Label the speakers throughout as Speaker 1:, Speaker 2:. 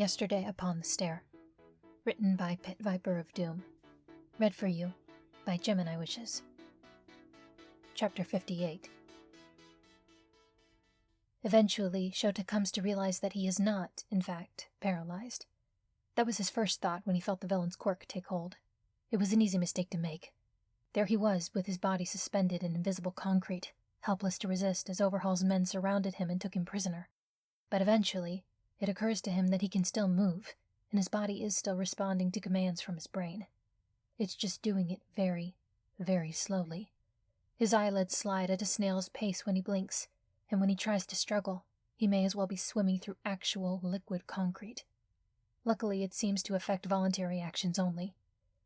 Speaker 1: Yesterday Upon the Stair. Written by Pit Viper of Doom. Read for you by Gemini Wishes. Chapter 58. Eventually, Shota comes to realize that he is not, in fact, paralyzed. That was his first thought when he felt the villain's quirk take hold. It was an easy mistake to make. There he was, with his body suspended in invisible concrete, helpless to resist as Overhaul's men surrounded him and took him prisoner. But eventually, it occurs to him that he can still move, and his body is still responding to commands from his brain. It's just doing it very, very slowly. His eyelids slide at a snail's pace when he blinks, and when he tries to struggle, he may as well be swimming through actual liquid concrete. Luckily, it seems to affect voluntary actions only.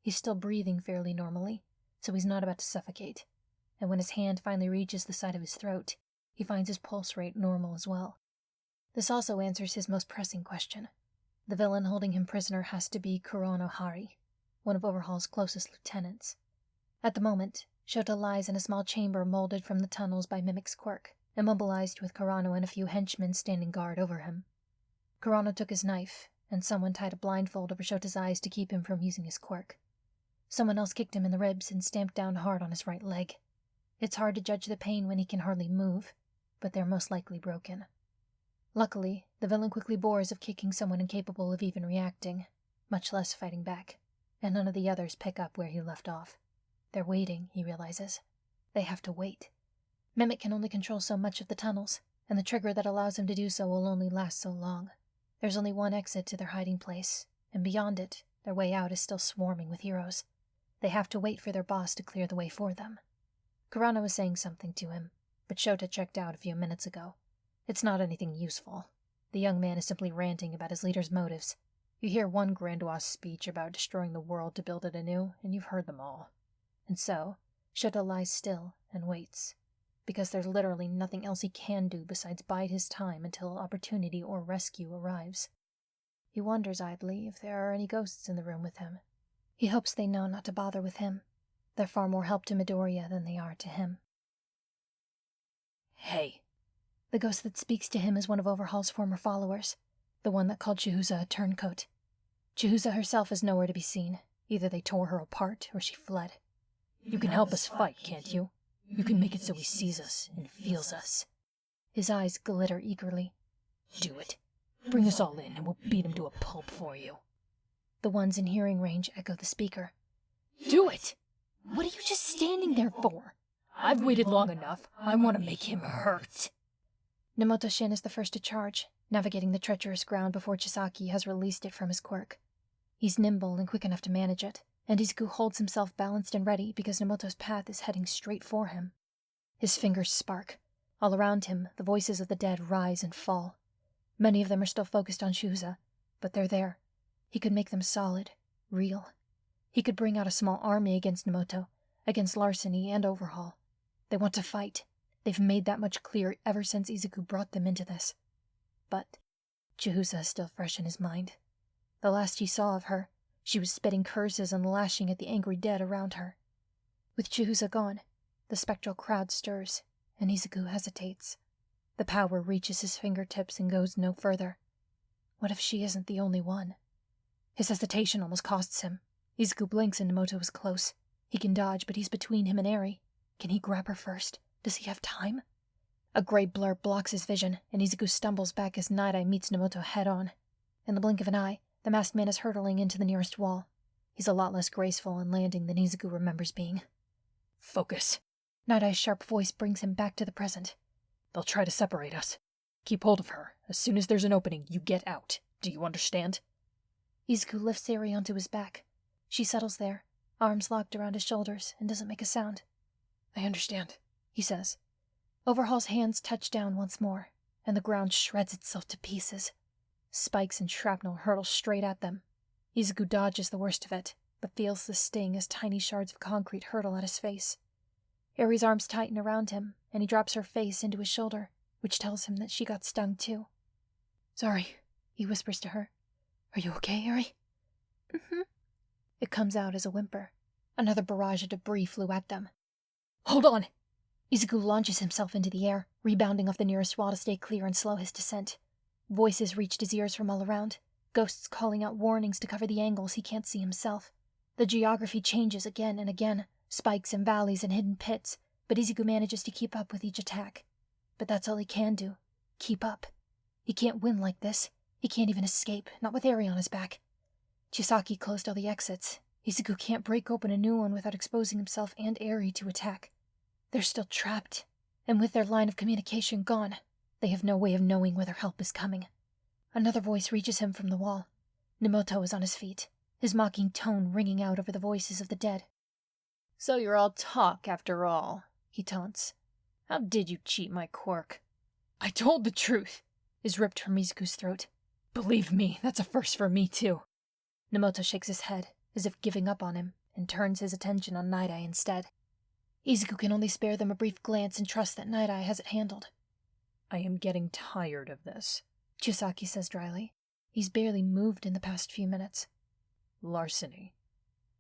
Speaker 1: He's still breathing fairly normally, so he's not about to suffocate, and when his hand finally reaches the side of his throat, he finds his pulse rate normal as well. This also answers his most pressing question. The villain holding him prisoner has to be Kurano Hari, one of Overhaul's closest lieutenants. At the moment, Shota lies in a small chamber molded from the tunnels by Mimic's quirk, immobilized with Kurano and a few henchmen standing guard over him. Kurano took his knife, and someone tied a blindfold over Shota's eyes to keep him from using his quirk. Someone else kicked him in the ribs and stamped down hard on his right leg. It's hard to judge the pain when he can hardly move, but they're most likely broken. Luckily, the villain quickly bores of kicking someone incapable of even reacting, much less fighting back, and none of the others pick up where he left off. They're waiting, he realizes. They have to wait. Mimic can only control so much of the tunnels, and the trigger that allows him to do so will only last so long. There's only one exit to their hiding place, and beyond it, their way out is still swarming with heroes. They have to wait for their boss to clear the way for them. Kurano was saying something to him, but Shota checked out a few minutes ago. It's not anything useful. The young man is simply ranting about his leader's motives. You hear one grandiose speech about destroying the world to build it anew, and you've heard them all. And so, Shota lies still and waits, because there's literally nothing else he can do besides bide his time until opportunity or rescue arrives. He wonders idly if there are any ghosts in the room with him. He hopes they know not to bother with him. They're far more help to Midoriya than they are to him.
Speaker 2: Hey.
Speaker 1: The ghost that speaks to him is one of Overhaul's former followers, the one that called Chihuza a turncoat. Chihuza herself is nowhere to be seen. Either they tore her apart or she fled.
Speaker 2: You can help us fight, can't you? You can make it so he sees us and feels us.
Speaker 1: His eyes glitter eagerly.
Speaker 2: Do it. Bring us all in and we'll beat him to a pulp for you.
Speaker 1: The ones in hearing range echo the speaker.
Speaker 2: Do it! What are you just standing there for? I've waited long enough. I want to make him hurt.
Speaker 1: Nemoto Shin is the first to charge, navigating the treacherous ground before Chisaki has released it from his quirk. He's nimble and quick enough to manage it, and Izuku holds himself balanced and ready because Nemoto's path is heading straight for him. His fingers spark. All around him, the voices of the dead rise and fall. Many of them are still focused on Chihuza, but they're there. He could make them solid, real. He could bring out a small army against Nemoto, against Larceny and Overhaul. They want to fight. They've made that much clear ever since Izuku brought them into this. But Chihuza is still fresh in his mind. The last he saw of her, she was spitting curses and lashing at the angry dead around her. With Chihuza gone, the spectral crowd stirs, and Izuku hesitates. The power reaches his fingertips and goes no further. What if she isn't the only one? His hesitation almost costs him. Izuku blinks and Nemoto is close. He can dodge, but he's between him and Eri. Can he grab her first? Does he have time? A gray blur blocks his vision, and Izuku stumbles back as Nattai meets Nemoto head-on. In the blink of an eye, the masked man is hurtling into the nearest wall. He's a lot less graceful in landing than Izuku remembers being.
Speaker 2: Focus.
Speaker 1: Nattai's sharp voice brings him back to the present.
Speaker 2: They'll try to separate us. Keep hold of her. As soon as there's an opening, you get out. Do you understand?
Speaker 1: Izuku lifts Eri onto his back. She settles there, arms locked around his shoulders, and doesn't make a sound.
Speaker 2: I understand,
Speaker 1: he says. Overhaul's hands touch down once more, and the ground shreds itself to pieces. Spikes and shrapnel hurtle straight at them. Izuku dodges the worst of it, but feels the sting as tiny shards of concrete hurtle at his face. Eri's arms tighten around him, and he drops her face into his shoulder, which tells him that she got stung too.
Speaker 2: Sorry,
Speaker 1: he whispers to her.
Speaker 2: Are you okay, Eri?
Speaker 1: Mm-hmm. It comes out as a whimper. Another barrage of debris flew at them.
Speaker 2: Hold on!
Speaker 1: Izuku launches himself into the air, rebounding off the nearest wall to stay clear and slow his descent. Voices reached his ears from all around. ghosts calling out warnings to cover the angles he can't see himself. The geography changes again and again, spikes and valleys and hidden pits, but Izuku manages to keep up with each attack. But that's all he can do. Keep up. He can't win like this. He can't even escape, not with Eri on his back. Chisaki closed all the exits. Izuku can't break open a new one without exposing himself and Eri to attack. They're still trapped, and with their line of communication gone, they have no way of knowing whether help is coming. Another voice reaches him from the wall. Nemoto is on his feet, his mocking tone ringing out over the voices of the dead.
Speaker 2: "So you're all talk after all," he taunts. "How did you cheat my quirk?"
Speaker 1: "I told the truth," is ripped from Izuku's throat. "Believe me, that's a first for me too." Nemoto shakes his head, as if giving up on him, and turns his attention on Nattai instead. Izuku can only spare them a brief glance and trust that Nattai has it handled.
Speaker 2: "I am getting tired of this,"
Speaker 1: Chisaki says dryly. He's barely moved in the past few minutes.
Speaker 2: "Larceny."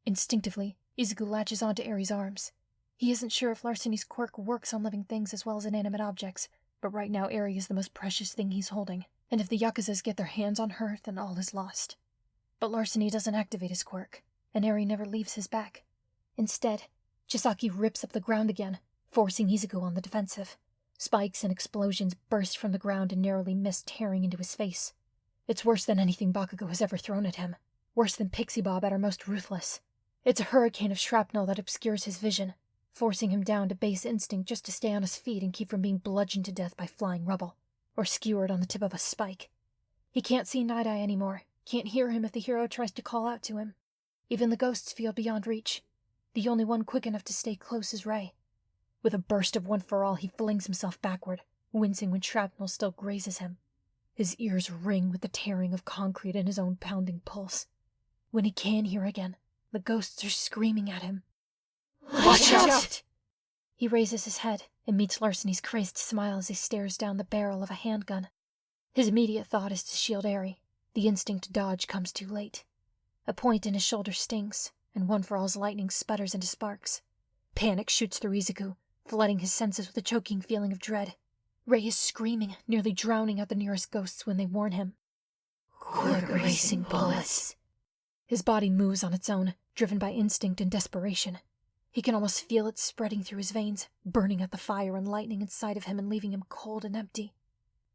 Speaker 1: Instinctively, Izuku latches onto Eri's arms. He isn't sure if larceny's quirk works on living things as well as inanimate objects, but right now Eri is the most precious thing he's holding, and if the Yakuzas get their hands on her, then all is lost. But larceny doesn't activate his quirk, and Eri never leaves his back. Instead, Chisaki rips up the ground again, forcing Izuku on the defensive. Spikes and explosions burst from the ground and narrowly miss tearing into his face. It's worse than anything Bakugo has ever thrown at him. Worse than Pixie Bob at her most ruthless. It's a hurricane of shrapnel that obscures his vision, forcing him down to base instinct just to stay on his feet and keep from being bludgeoned to death by flying rubble, or skewered on the tip of a spike. He can't see Nattai anymore, can't hear him if the hero tries to call out to him. Even the ghosts feel beyond reach. The only one quick enough to stay close is Rei. With a burst of One for All, he flings himself backward, wincing when shrapnel still grazes him. His ears ring with the tearing of concrete and his own pounding pulse. When he can hear again, the ghosts are screaming at him.
Speaker 2: "Watch out!"
Speaker 1: He raises his head and meets Larceny's crazed smile as he stares down the barrel of a handgun. His immediate thought is to shield Eri. The instinct to dodge comes too late. A point in his shoulder stings, and One for All's lightning sputters into sparks. Panic shoots through Izuku, flooding his senses with a choking feeling of dread. Rei is screaming, nearly drowning out the nearest ghosts when they warn him.
Speaker 2: "Quirk erasing bullets."
Speaker 1: His body moves on its own, driven by instinct and desperation. He can almost feel it spreading through his veins, burning at the fire and lightning inside of him and leaving him cold and empty.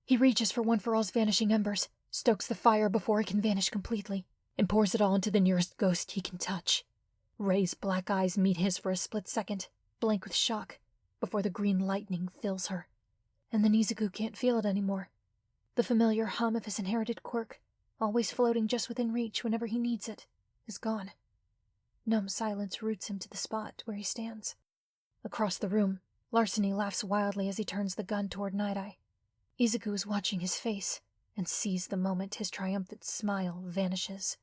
Speaker 1: He reaches for One for All's vanishing embers, stokes the fire before it can vanish completely, and pours it all into the nearest ghost he can touch. Rei's black eyes meet his for a split second, blank with shock, before the green lightning fills her. And then Izuku can't feel it anymore. The familiar hum of his inherited quirk, always floating just within reach whenever he needs it, is gone. Numb silence roots him to the spot where he stands. Across the room, Larceny laughs wildly as he turns the gun toward Nattai. Izuku is watching his face, and sees the moment his triumphant smile vanishes.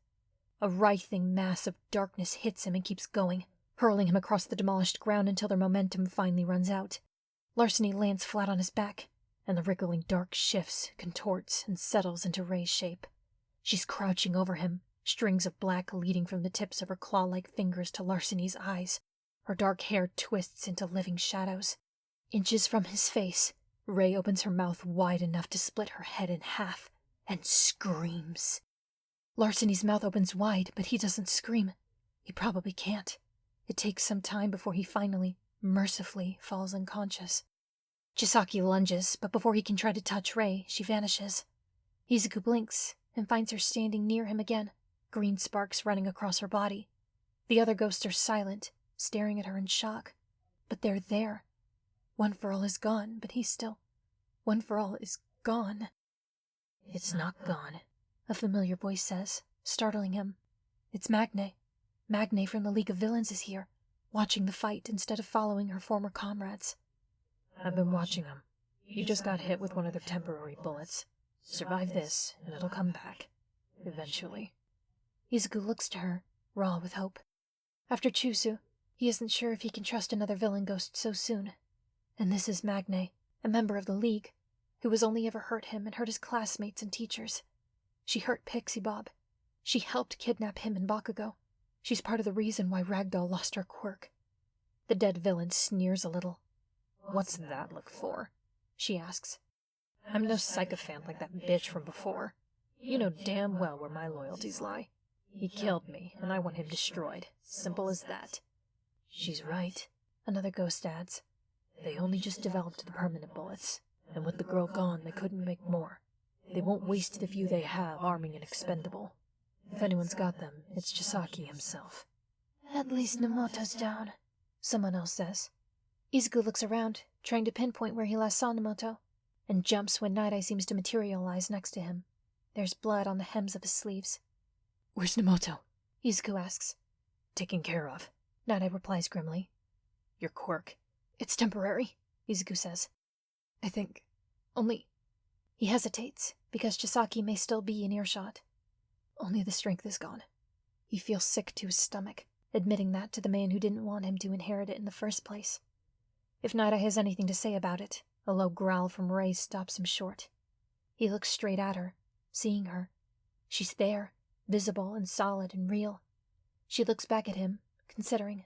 Speaker 1: A writhing mass of darkness hits him and keeps going, hurling him across the demolished ground until their momentum finally runs out. Larceny lands flat on his back, and the wriggling dark shifts, contorts, and settles into Rei's shape. She's crouching over him, strings of black leading from the tips of her claw-like fingers to Larceny's eyes. Her dark hair twists into living shadows. Inches from his face, Rei opens her mouth wide enough to split her head in half, and screams. Larceny's mouth opens wide, but he doesn't scream. He probably can't. It takes some time before he finally, mercifully, falls unconscious. Chisaki lunges, but before he can try to touch Rei, she vanishes. Izuku blinks and finds her standing near him again, green sparks running across her body. The other ghosts are silent, staring at her in shock. But they're there. One for All is gone, but he's still... One for All is gone.
Speaker 2: "It's not gone,"
Speaker 1: a familiar voice says, startling him. It's Magne. Magne from the League of Villains is here, watching the fight instead of following her former comrades.
Speaker 2: "I've been watching them. You just got hit with one of their temporary bullets. Survive this, and it'll come back. Eventually."
Speaker 1: Izuku looks to her, raw with hope. After Chusu, he isn't sure if he can trust another villain ghost so soon. And this is Magne, a member of the League, who has only ever hurt him and hurt his classmates and teachers. She hurt Pixie Bob. She helped kidnap him and Bakugo. She's part of the reason why Ragdoll lost her quirk. The dead villain sneers a little.
Speaker 2: "What's that look for?" she asks. "I'm no sycophant like that bitch from before. You know damn well where my loyalties lie. He killed me, and I want him destroyed. Simple as that.
Speaker 1: She's right, another ghost adds. They only just developed the permanent bullets, and with the girl gone, they couldn't make more. They won't waste the few they have arming an expendable. If anyone's got them, it's Chisaki himself. At least Nemoto's down, someone else says. Izuku looks around, trying to pinpoint where he last saw Nemoto, and jumps when Nattai seems to materialize next to him. There's blood on the hems of his sleeves.
Speaker 2: Where's Nemoto?
Speaker 1: Izuku asks.
Speaker 2: Taken care of,
Speaker 1: Nattai replies grimly.
Speaker 2: Your quirk.
Speaker 1: It's temporary, Izuku says. I think. Only... He hesitates, because Chisaki may still be in earshot. Only the strength is gone. He feels sick to his stomach, admitting that to the man who didn't want him to inherit it in the first place. If Nattai has anything to say about it, a low growl from Rei stops him short. He looks straight at her, seeing her. She's there, visible and solid and real. She looks back at him, considering.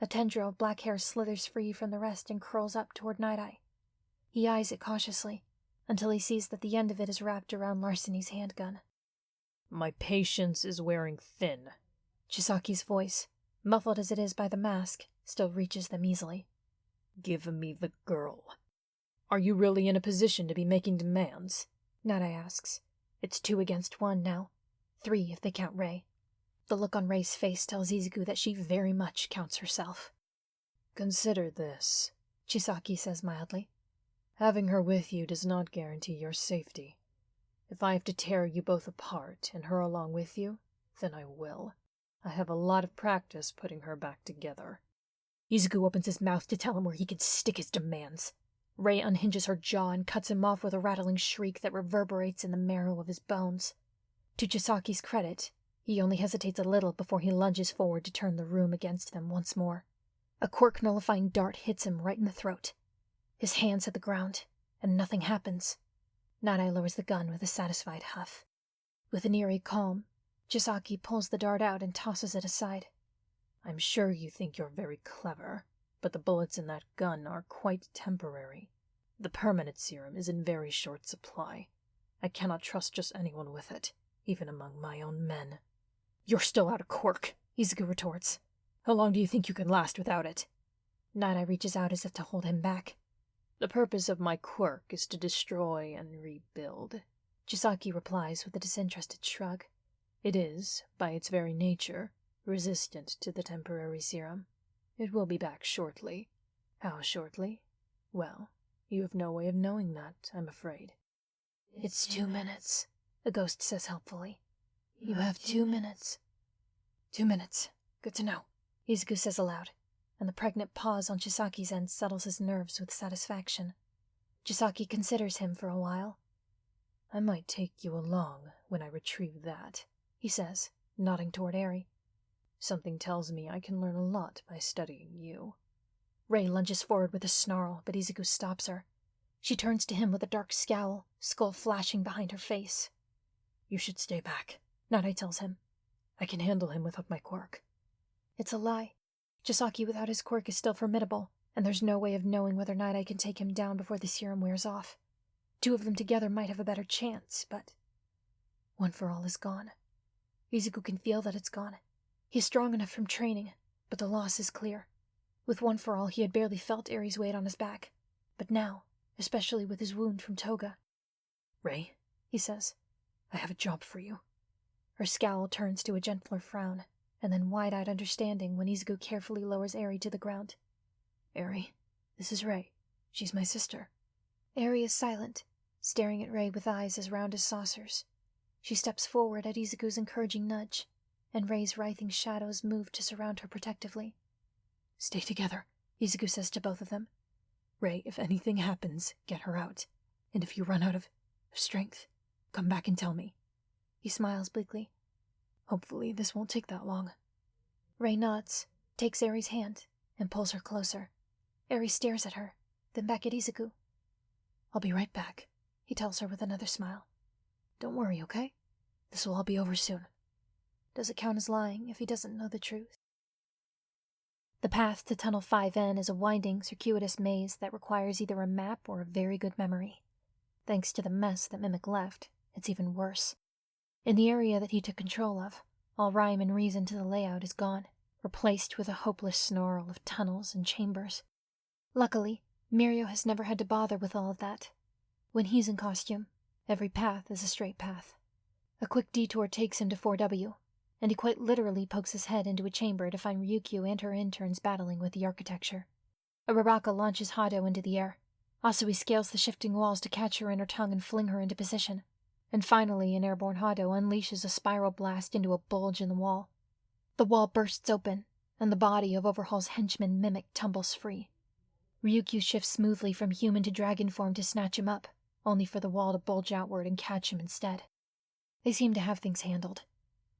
Speaker 1: A tendril of black hair slithers free from the rest and curls up toward Nattai. He eyes it cautiously, until he sees that the end of it is wrapped around Larceny's handgun.
Speaker 2: My patience is wearing thin.
Speaker 1: Chisaki's voice, muffled as it is by the mask, still reaches them easily.
Speaker 2: Give me the girl. Are you really in a position to be making demands?
Speaker 1: Nattai asks. It's 2 against 1 now. 3 if they count Rei. The look on Rei's face tells Izuku that she very much counts herself.
Speaker 2: Consider this,
Speaker 1: Chisaki says mildly.
Speaker 2: Having her with you does not guarantee your safety. If I have to tear you both apart and her along with you, then I will. I have a lot of practice putting her back together.
Speaker 1: Izuku opens his mouth to tell him where he could stick his demands. Rei unhinges her jaw and cuts him off with a rattling shriek that reverberates in the marrow of his bones. To Chisaki's credit, he only hesitates a little before he lunges forward to turn the room against them once more. A quirk-nullifying dart hits him right in the throat. His hands hit the ground, and nothing happens. Nattai lowers the gun with a satisfied huff. With an eerie calm, Chisaki pulls the dart out and tosses it aside.
Speaker 2: I'm sure you think you're very clever, but the bullets in that gun are quite temporary. The permanent serum is in very short supply. I cannot trust just anyone with it, even among my own men.
Speaker 1: You're still out of quirk, Izuku retorts.
Speaker 2: How long do you think you can last without it?
Speaker 1: Nattai reaches out as if to hold him back.
Speaker 2: The purpose of my quirk is to destroy and rebuild,
Speaker 1: Chisaki replies with a disinterested shrug.
Speaker 2: It is, by its very nature, resistant to the temporary serum. It will be back shortly. How shortly? Well, you have no way of knowing that, I'm afraid.
Speaker 1: It's 2 minutes, the ghost says helpfully. You have 2 minutes. 2 minutes. Good to know, Izuku says aloud, and the pregnant pause on Chisaki's end settles his nerves with satisfaction. Chisaki considers him for a while.
Speaker 2: I might take you along when I retrieve that, he says, nodding toward Eri. Something tells me I can learn a lot by studying you.
Speaker 1: Rei lunges forward with a snarl, but Izuku stops her. She turns to him with a dark scowl, skull flashing behind her face.
Speaker 2: You should stay back, Nattai tells him. I can handle him without my quirk.
Speaker 1: It's a lie. Chisaki without his quirk is still formidable, and there's no way of knowing whether Nattai can take him down before the serum wears off. 2 of them together might have a better chance, but... One for All is gone. Izuku can feel that it's gone. He's strong enough from training, but the loss is clear. With One for All, he had barely felt Eri's weight on his back, but now, especially with his wound from Toga.
Speaker 2: Rei,
Speaker 1: he says,
Speaker 2: I have a job for you.
Speaker 1: Her scowl turns to a gentler frown, and then wide-eyed understanding when Izuku carefully lowers Eri to the ground.
Speaker 2: Eri, this is Rei. She's my sister.
Speaker 1: Eri is silent, staring at Rei with eyes as round as saucers. She steps forward at Izuku's encouraging nudge, and Rei's writhing shadows move to surround her protectively.
Speaker 2: Stay together, Izuku says to both of them. Rei, if anything happens, get her out. And if you run out of strength, come back and tell me.
Speaker 1: He smiles bleakly.
Speaker 2: Hopefully this won't take that long.
Speaker 1: Rei nods, takes Eri's hand, and pulls her closer. Eri stares at her, then back at Izuku.
Speaker 2: I'll be right back,
Speaker 1: he tells her with another smile.
Speaker 2: Don't worry, okay? This will all be over soon.
Speaker 1: Does it count as lying if he doesn't know the truth? The path to Tunnel 5N is a winding, circuitous maze that requires either a map or a very good memory. Thanks to the mess that Mimic left, it's even worse. In the area that he took control of, all rhyme and reason to the layout is gone, replaced with a hopeless snarl of tunnels and chambers. Luckily, Muio has never had to bother with all of that. When he's in costume, every path is a straight path. A quick detour takes him to 4W, and he quite literally pokes his head into a chamber to find Ryukyu and her interns battling with the architecture. A Baraka launches Hado into the air. Asui scales the shifting walls to catch her in her tongue and fling her into position. And finally, an airborne Hado unleashes a spiral blast into a bulge in the wall. The wall bursts open, and the body of Overhaul's henchman Mimic tumbles free. Ryukyu shifts smoothly from human to dragon form to snatch him up, only for the wall to bulge outward and catch him instead. They seem to have things handled.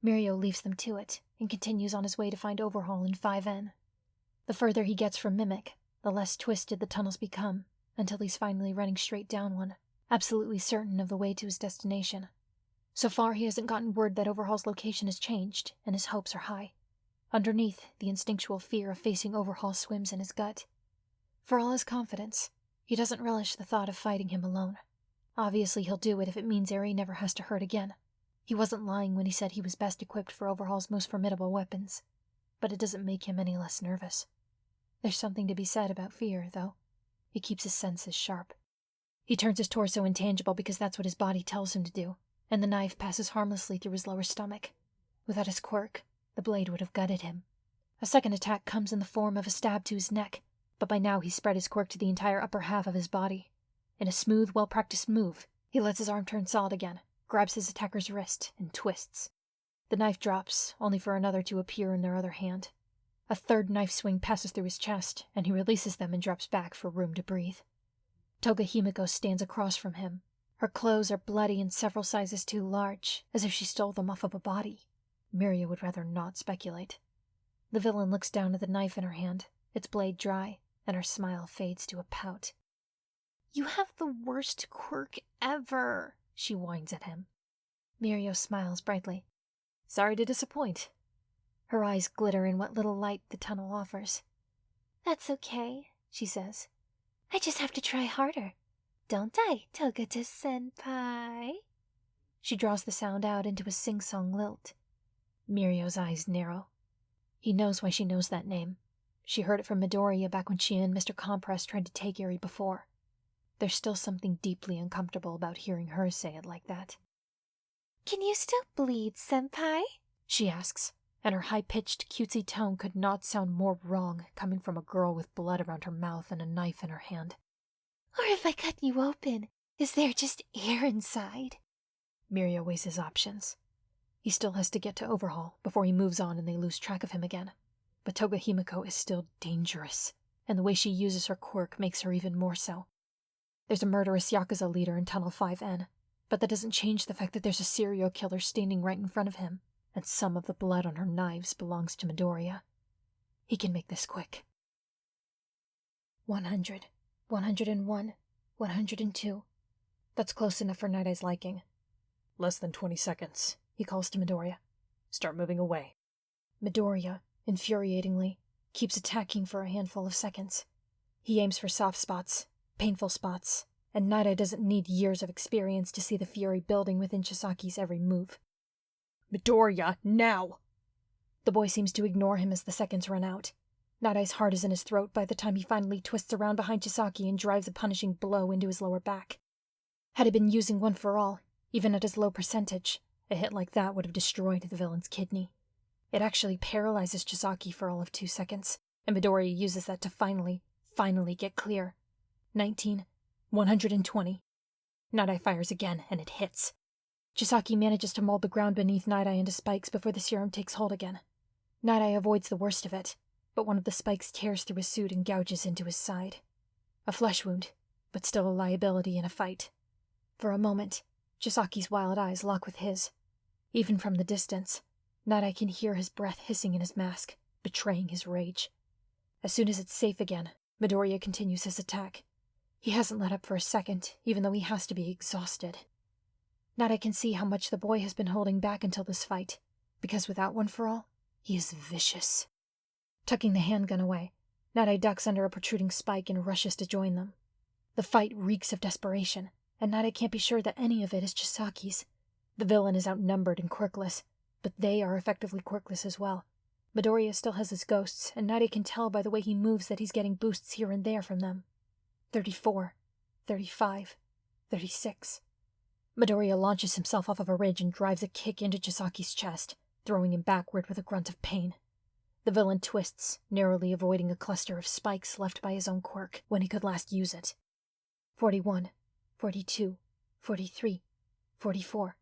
Speaker 1: Muio leaves them to it, and continues on his way to find Overhaul in 5N. The further he gets from Mimic, the less twisted the tunnels become, until he's finally running straight down one, absolutely certain of the way to his destination. So far, he hasn't gotten word that Overhaul's location has changed, and his hopes are high. Underneath, the instinctual fear of facing Overhaul swims in his gut. For all his confidence, he doesn't relish the thought of fighting him alone. Obviously, he'll do it if it means Eri never has to hurt again. He wasn't lying when he said he was best equipped for Overhaul's most formidable weapons, but it doesn't make him any less nervous. There's something to be said about fear, though. It keeps his senses sharp. He turns his torso intangible because that's what his body tells him to do, and the knife passes harmlessly through his lower stomach. Without his quirk, the blade would have gutted him. A second attack comes in the form of a stab to his neck, but by now he's spread his quirk to the entire upper half of his body. In a smooth, well-practiced move, he lets his arm turn solid again, grabs his attacker's wrist, and twists. The knife drops, only for another to appear in their other hand. A third knife swing passes through his chest, and he releases them and drops back for room to breathe. Toga Himiko stands across from him. Her clothes are bloody and several sizes too large, as if she stole them off of a body. Muio would rather not speculate. The villain looks down at the knife in her hand, its blade dry, and her smile fades to a pout. "You have the worst quirk ever," she whines at him. Muio smiles brightly. "Sorry to disappoint." Her eyes glitter in what little light the tunnel offers. "That's okay," she says. "I just have to try harder. Don't I, Togata-senpai?" She draws the sound out into a sing-song lilt. Mirio's eyes narrow. He knows why she knows that name. She heard it from Midoriya back when she and Mr. Compress tried to take Eri before. There's still something deeply uncomfortable about hearing her say it like that. "Can you still bleed, senpai?" she asks, and her high-pitched, cutesy tone could not sound more wrong coming from a girl with blood around her mouth and a knife in her hand. "Or if I cut you open, is there just air inside?" Muio weighs his options. He still has to get to Overhaul before he moves on and they lose track of him again. But Toga Himiko is still dangerous, and the way she uses her quirk makes her even more so. There's a murderous Yakuza leader in Tunnel 5N, but that doesn't change the fact that there's a serial killer standing right in front of him, and some of the blood on her knives belongs to Midoriya. He can make this quick. 100, 101, 102. That's close enough for Nattai's liking. "Less than 20 seconds, he calls to Midoriya. "Start moving away." Midoriya, infuriatingly, keeps attacking for a handful of seconds. He aims for soft spots, painful spots, and Nattai doesn't need years of experience to see the fury building within Chisaki's every move. "Midoriya, now!" The boy seems to ignore him as the seconds run out. Nattai's heart is in his throat by the time he finally twists around behind Chisaki and drives a punishing blow into his lower back. Had he been using one for all, even at his low percentage, a hit like that would have destroyed the villain's kidney. It actually paralyzes Chisaki for all of 2 seconds, and Midoriya uses that to finally get clear. 19, 120. Nattai fires again, and it hits. Chisaki manages to mold the ground beneath Nattai into spikes before the serum takes hold again. Nattai avoids the worst of it, but one of the spikes tears through his suit and gouges into his side. A flesh wound, but still a liability in a fight. For a moment, Chisaki's wild eyes lock with his. Even from the distance, Nattai can hear his breath hissing in his mask, betraying his rage. As soon as it's safe again, Midoriya continues his attack. He hasn't let up for a second, even though he has to be exhausted. Nattai can see how much the boy has been holding back until this fight, because without one for all, he is vicious. Tucking the handgun away, Nattai ducks under a protruding spike and rushes to join them. The fight reeks of desperation, and Nattai can't be sure that any of it is Chisaki's. The villain is outnumbered and quirkless, but they are effectively quirkless as well. Midoriya still has his ghosts, and Nattai can tell by the way he moves that he's getting boosts here and there from them. 34, 35, 36. Midoriya launches himself off of a ridge and drives a kick into Chisaki's chest, throwing him backward with a grunt of pain. The villain twists, narrowly avoiding a cluster of spikes left by his own quirk when he could last use it. 41, 42, 43, 44.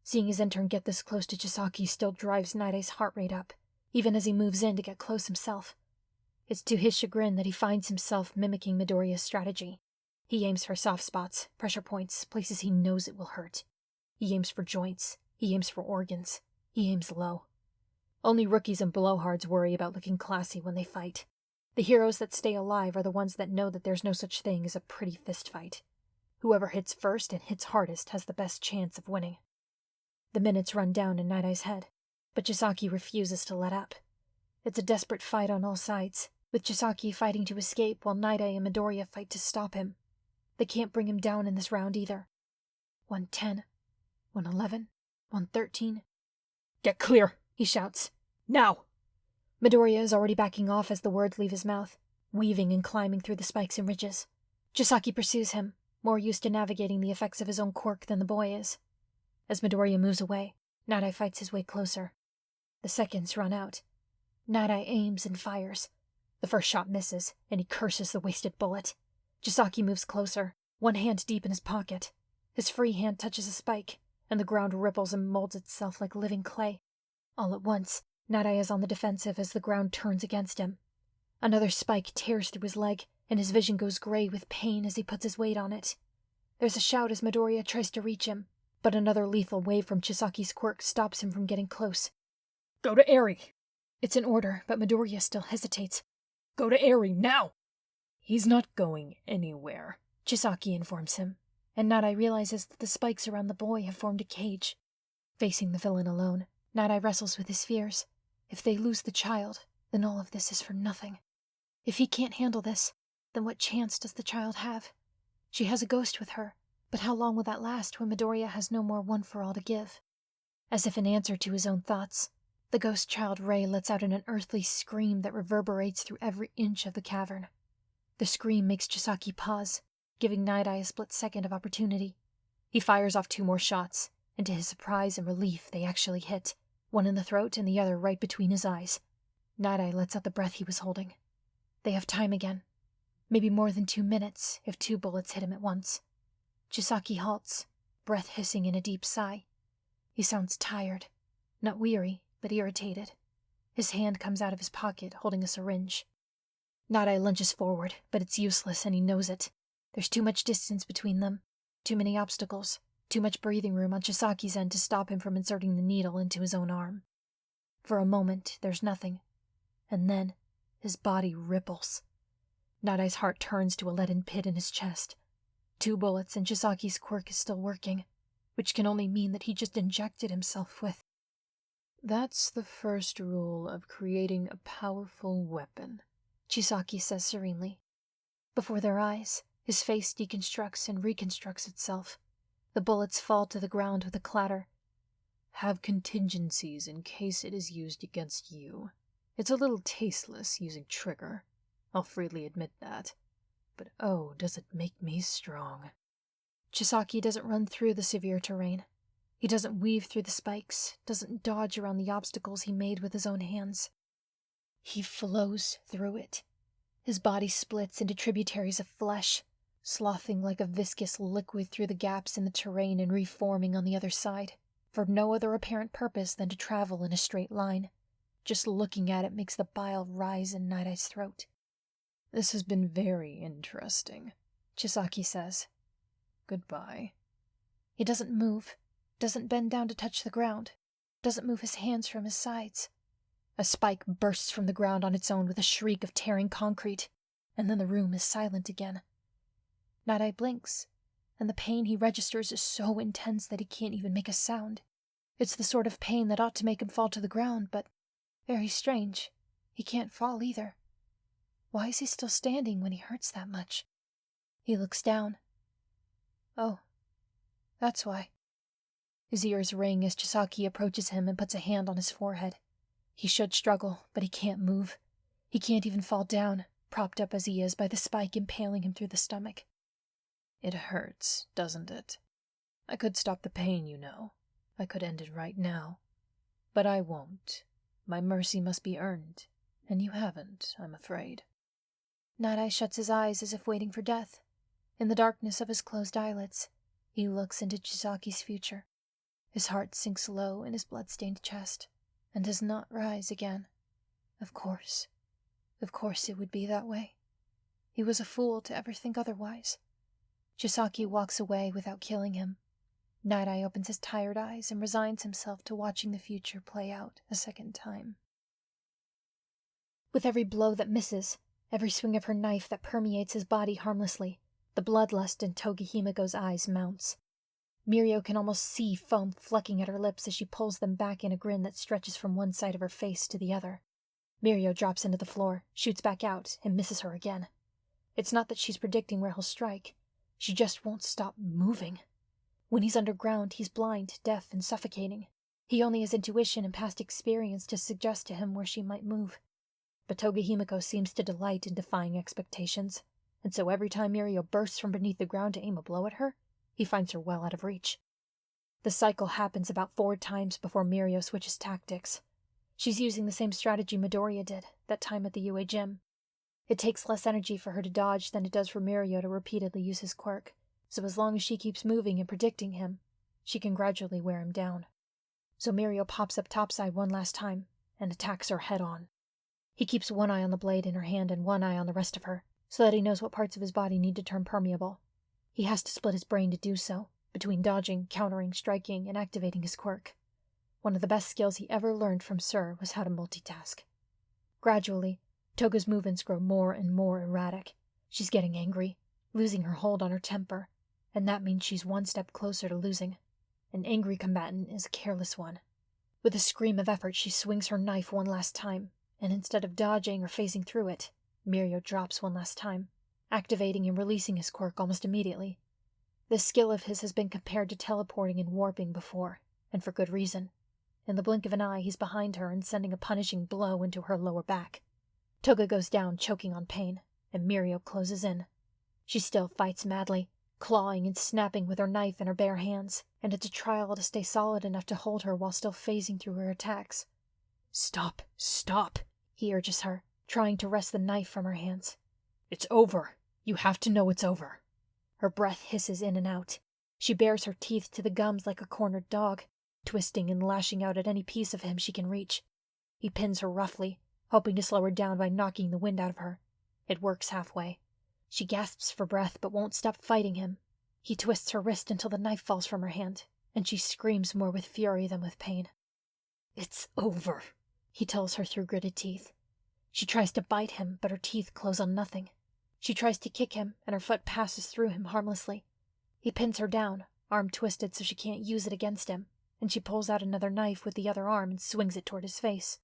Speaker 1: Seeing his intern get this close to Chisaki still drives Nattai's heart rate up, even as he moves in to get close himself. It's to his chagrin that he finds himself mimicking Midoriya's strategy. He aims for soft spots, pressure points, places he knows it will hurt. He aims for joints. He aims for organs. He aims low. Only rookies and blowhards worry about looking classy when they fight. The heroes that stay alive are the ones that know that there's no such thing as a pretty fistfight. Whoever hits first and hits hardest has the best chance of winning. The minutes run down in Nattai's head, but Chisaki refuses to let up. It's a desperate fight on all sides, with Chisaki fighting to escape while Nattai and Midoriya fight to stop him. They can't bring him down in this round either. 110, 111, 113.
Speaker 2: "Get clear,"
Speaker 1: he shouts.
Speaker 2: "Now!"
Speaker 1: Midoriya is already backing off as the words leave his mouth, weaving and climbing through the spikes and ridges. Chisaki pursues him, more used to navigating the effects of his own quirk than the boy is. As Midoriya moves away, Nattai fights his way closer. The seconds run out. Nattai aims and fires. The first shot misses, and he curses the wasted bullet. Chisaki moves closer, one hand deep in his pocket. His free hand touches a spike, and the ground ripples and molds itself like living clay. All at once, Nattai is on the defensive as the ground turns against him. Another spike tears through his leg, and his vision goes gray with pain as he puts his weight on it. There's a shout as Midoriya tries to reach him, but another lethal wave from Chisaki's quirk stops him from getting close.
Speaker 2: "Go to Eri!"
Speaker 1: It's an order, but Midoriya still hesitates.
Speaker 2: "Go to Eri, now!" "He's not going anywhere,"
Speaker 1: Chisaki informs him, and Nattai realizes that the spikes around the boy have formed a cage. Facing the villain alone, Nattai wrestles with his fears. If they lose the child, then all of this is for nothing. If he can't handle this, then what chance does the child have? She has a ghost with her, but how long will that last when Midoriya has no more one-for-all to give? As if in answer to his own thoughts, the ghost child Ray lets out an unearthly scream that reverberates through every inch of the cavern. The scream makes Chisaki pause, giving Nattai a split second of opportunity. He fires off 2 more shots, and to his surprise and relief, they actually hit, one in the throat and the other right between his eyes. Nattai lets out the breath he was holding. They have time again. Maybe more than 2 minutes if 2 bullets hit him at once. Chisaki halts, breath hissing in a deep sigh. He sounds tired, not weary, but irritated. His hand comes out of his pocket, holding a syringe. Nattai lunges forward, but it's useless and he knows it. There's too much distance between them, too many obstacles, too much breathing room on Chisaki's end to stop him from inserting the needle into his own arm. For a moment, there's nothing, and then his body ripples. Nattai's heart turns to a leaden pit in his chest. 2 bullets and Chisaki's quirk is still working, which can only mean that he just injected himself with.
Speaker 2: "That's the first rule of creating a powerful weapon,"
Speaker 1: Chisaki says serenely. Before their eyes, his face deconstructs and reconstructs itself. The bullets fall to the ground with a clatter.
Speaker 2: "Have contingencies in case it is used against you. It's a little tasteless using trigger. I'll freely admit that. But oh, does it make me strong."
Speaker 1: Chisaki doesn't run through the severe terrain. He doesn't weave through the spikes, doesn't dodge around the obstacles he made with his own hands. He flows through it. His body splits into tributaries of flesh, sloughing like a viscous liquid through the gaps in the terrain and reforming on the other side, for no other apparent purpose than to travel in a straight line. Just looking at it makes the bile rise in Nattai's throat.
Speaker 2: "This has been very interesting,"
Speaker 1: Chisaki says.
Speaker 2: "Goodbye."
Speaker 1: He doesn't move, doesn't bend down to touch the ground, doesn't move his hands from his sides. A spike bursts from the ground on its own with a shriek of tearing concrete, and then the room is silent again. Nattai blinks, and the pain he registers is so intense that he can't even make a sound. It's the sort of pain that ought to make him fall to the ground, but very strange, he can't fall either. Why is he still standing when he hurts that much? He looks down. Oh, that's why. His ears ring as Chisaki approaches him and puts a hand on his forehead. He should struggle, but he can't move. He can't even fall down, propped up as he is by the spike impaling him through the stomach.
Speaker 2: It hurts, doesn't it? I could stop the pain, you know. I could end it right now. But I won't. My mercy must be earned, and you haven't, I'm afraid.
Speaker 1: Nattai shuts his eyes as if waiting for death. In the darkness of his closed eyelids, he looks into Chisaki's future. His heart sinks low in his blood-stained chest, and does not rise again. Of course it would be that way. He was a fool to ever think otherwise. Chisaki walks away without killing him. Nattai opens his tired eyes and resigns himself to watching the future play out a second time. With every blow that misses, every swing of her knife that permeates his body harmlessly, the bloodlust in Toga Himiko's eyes mounts. Muio can almost see foam flecking at her lips as she pulls them back in a grin that stretches from one side of her face to the other. Muio drops into the floor, shoots back out, and misses her again. It's not that she's predicting where he'll strike. She just won't stop moving. When he's underground, he's blind, deaf, and suffocating. He only has intuition and past experience to suggest to him where she might move. But Toga Himiko seems to delight in defying expectations, and so every time Muio bursts from beneath the ground to aim a blow at her, he finds her well out of reach. The cycle happens about 4 times before Muio switches tactics. She's using the same strategy Midoriya did, that time at the UA gym. It takes less energy for her to dodge than it does for Muio to repeatedly use his quirk, so as long as she keeps moving and predicting him, she can gradually wear him down. So Muio pops up topside one last time and attacks her head-on. He keeps one eye on the blade in her hand and one eye on the rest of her, so that he knows what parts of his body need to turn permeable. He has to split his brain to do so, between dodging, countering, striking, and activating his quirk. One of the best skills he ever learned from Sir was how to multitask. Gradually, Toga's movements grow more and more erratic. She's getting angry, losing her hold on her temper, and that means she's one step closer to losing. An angry combatant is a careless one. With a scream of effort, she swings her knife one last time, and instead of dodging or phasing through it, Muio drops one last time, activating and releasing his quirk almost immediately. This skill of his has been compared to teleporting and warping before, and for good reason. In the blink of an eye, he's behind her and sending a punishing blow into her lower back. Toga goes down, choking on pain, and Muio closes in. She still fights madly, clawing and snapping with her knife in her bare hands, and it's a trial to stay solid enough to hold her while still phasing through her attacks. "Stop, stop," he urges her, trying to wrest the knife from her hands. "It's over. You have to know it's over." Her breath hisses in and out. She bares her teeth to the gums like a cornered dog, twisting and lashing out at any piece of him she can reach. He pins her roughly, hoping to slow her down by knocking the wind out of her. It works halfway. She gasps for breath but won't stop fighting him. He twists her wrist until the knife falls from her hand, and she screams more with fury than with pain. "It's over," he tells her through gritted teeth. She tries to bite him, but her teeth close on nothing. She tries to kick him, and her foot passes through him harmlessly. He pins her down, arm twisted so she can't use it against him, and she pulls out another knife with the other arm and swings it toward his face.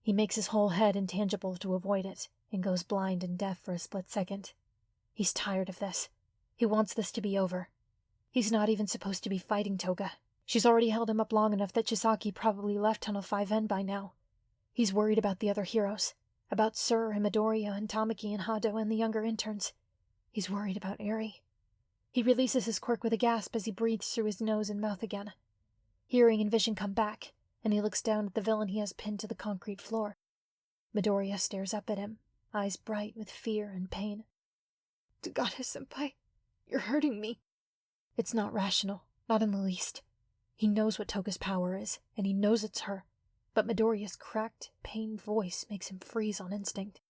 Speaker 1: He makes his whole head intangible to avoid it, and goes blind and deaf for a split second. He's tired of this. He wants this to be over. He's not even supposed to be fighting Toga. She's already held him up long enough that Chisaki probably left Tunnel 5N by now. He's worried about the other heroes, about Sir and Midoriya and Tamaki and Hado and the younger interns. He's worried about Eri. He releases his quirk with a gasp as he breathes through his nose and mouth again. Hearing and vision come back, and he looks down at the villain he has pinned to the concrete floor. Midoriya stares up at him, eyes bright with fear and pain. "Togata-senpai, you're hurting me." It's not rational, not in the least. He knows what Toga's power is, and he knows it's her, but Midoriya's cracked, pained voice makes him freeze on instinct.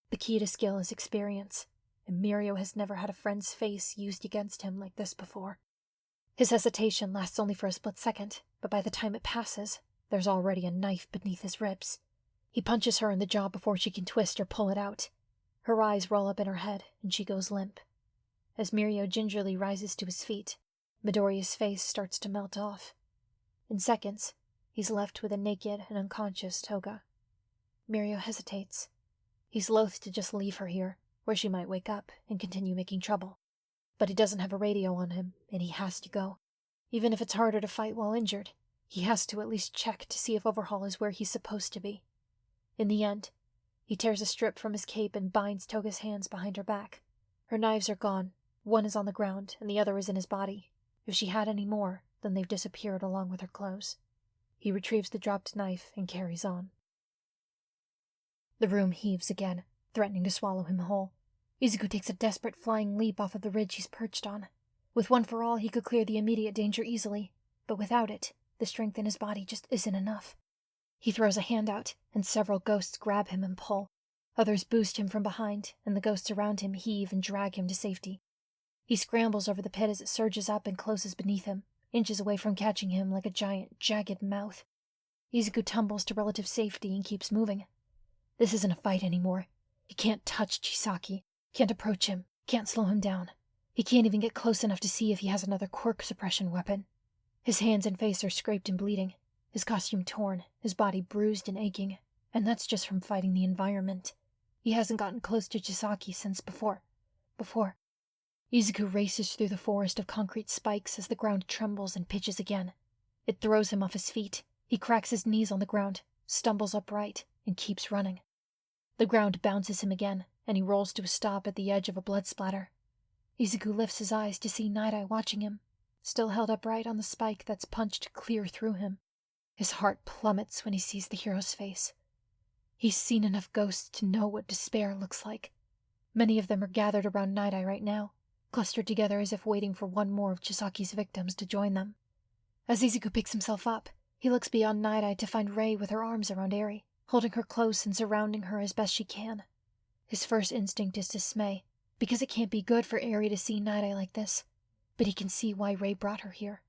Speaker 1: The key to skill is experience, and Muio has never had a friend's face used against him like this before. His hesitation lasts only for a split second, but by the time it passes, there's already a knife beneath his ribs. He punches her in the jaw before she can twist or pull it out. Her eyes roll up in her head, and she goes limp. As Muio gingerly rises to his feet, Midoriya's face starts to melt off. In seconds, he's left with a naked and unconscious Toga. Muio hesitates. He's loath to just leave her here, where she might wake up and continue making trouble. But he doesn't have a radio on him, and he has to go. Even if it's harder to fight while injured, he has to at least check to see if Overhaul is where he's supposed to be. In the end, he tears a strip from his cape and binds Toga's hands behind her back. Her knives are gone. One is on the ground, and the other is in his body. If she had any more, then they've disappeared along with her clothes. He retrieves the dropped knife and carries on. The room heaves again, threatening to swallow him whole. Izuku takes a desperate flying leap off of the ridge he's perched on. With one for all, he could clear the immediate danger easily, but without it, the strength in his body just isn't enough. He throws a hand out, and several ghosts grab him and pull. Others boost him from behind, and the ghosts around him heave and drag him to safety. He scrambles over the pit as it surges up and closes beneath him, inches away from catching him like a giant, jagged mouth. Izuku tumbles to relative safety and keeps moving. This isn't a fight anymore. He can't touch Chisaki, can't approach him, can't slow him down. He can't even get close enough to see if he has another quirk suppression weapon. His hands and face are scraped and bleeding, his costume torn, his body bruised and aching, and that's just from fighting the environment. He hasn't gotten close to Chisaki since before. Izuku races through the forest of concrete spikes as the ground trembles and pitches again. It throws him off his feet. He cracks his knees on the ground, stumbles upright, and keeps running. The ground bounces him again, and he rolls to a stop at the edge of a blood splatter. Izuku lifts his eyes to see Nattai watching him, still held upright on the spike that's punched clear through him. His heart plummets when he sees the hero's face. He's seen enough ghosts to know what despair looks like. Many of them are gathered around Nattai right now, clustered together as if waiting for one more of Chisaki's victims to join them. As Izuku picks himself up, he looks beyond Nattai to find Rei with her arms around Eri, holding her close and surrounding her as best she can. His first instinct is dismay, because it can't be good for Eri to see Nattai like this, but he can see why Rei brought her here.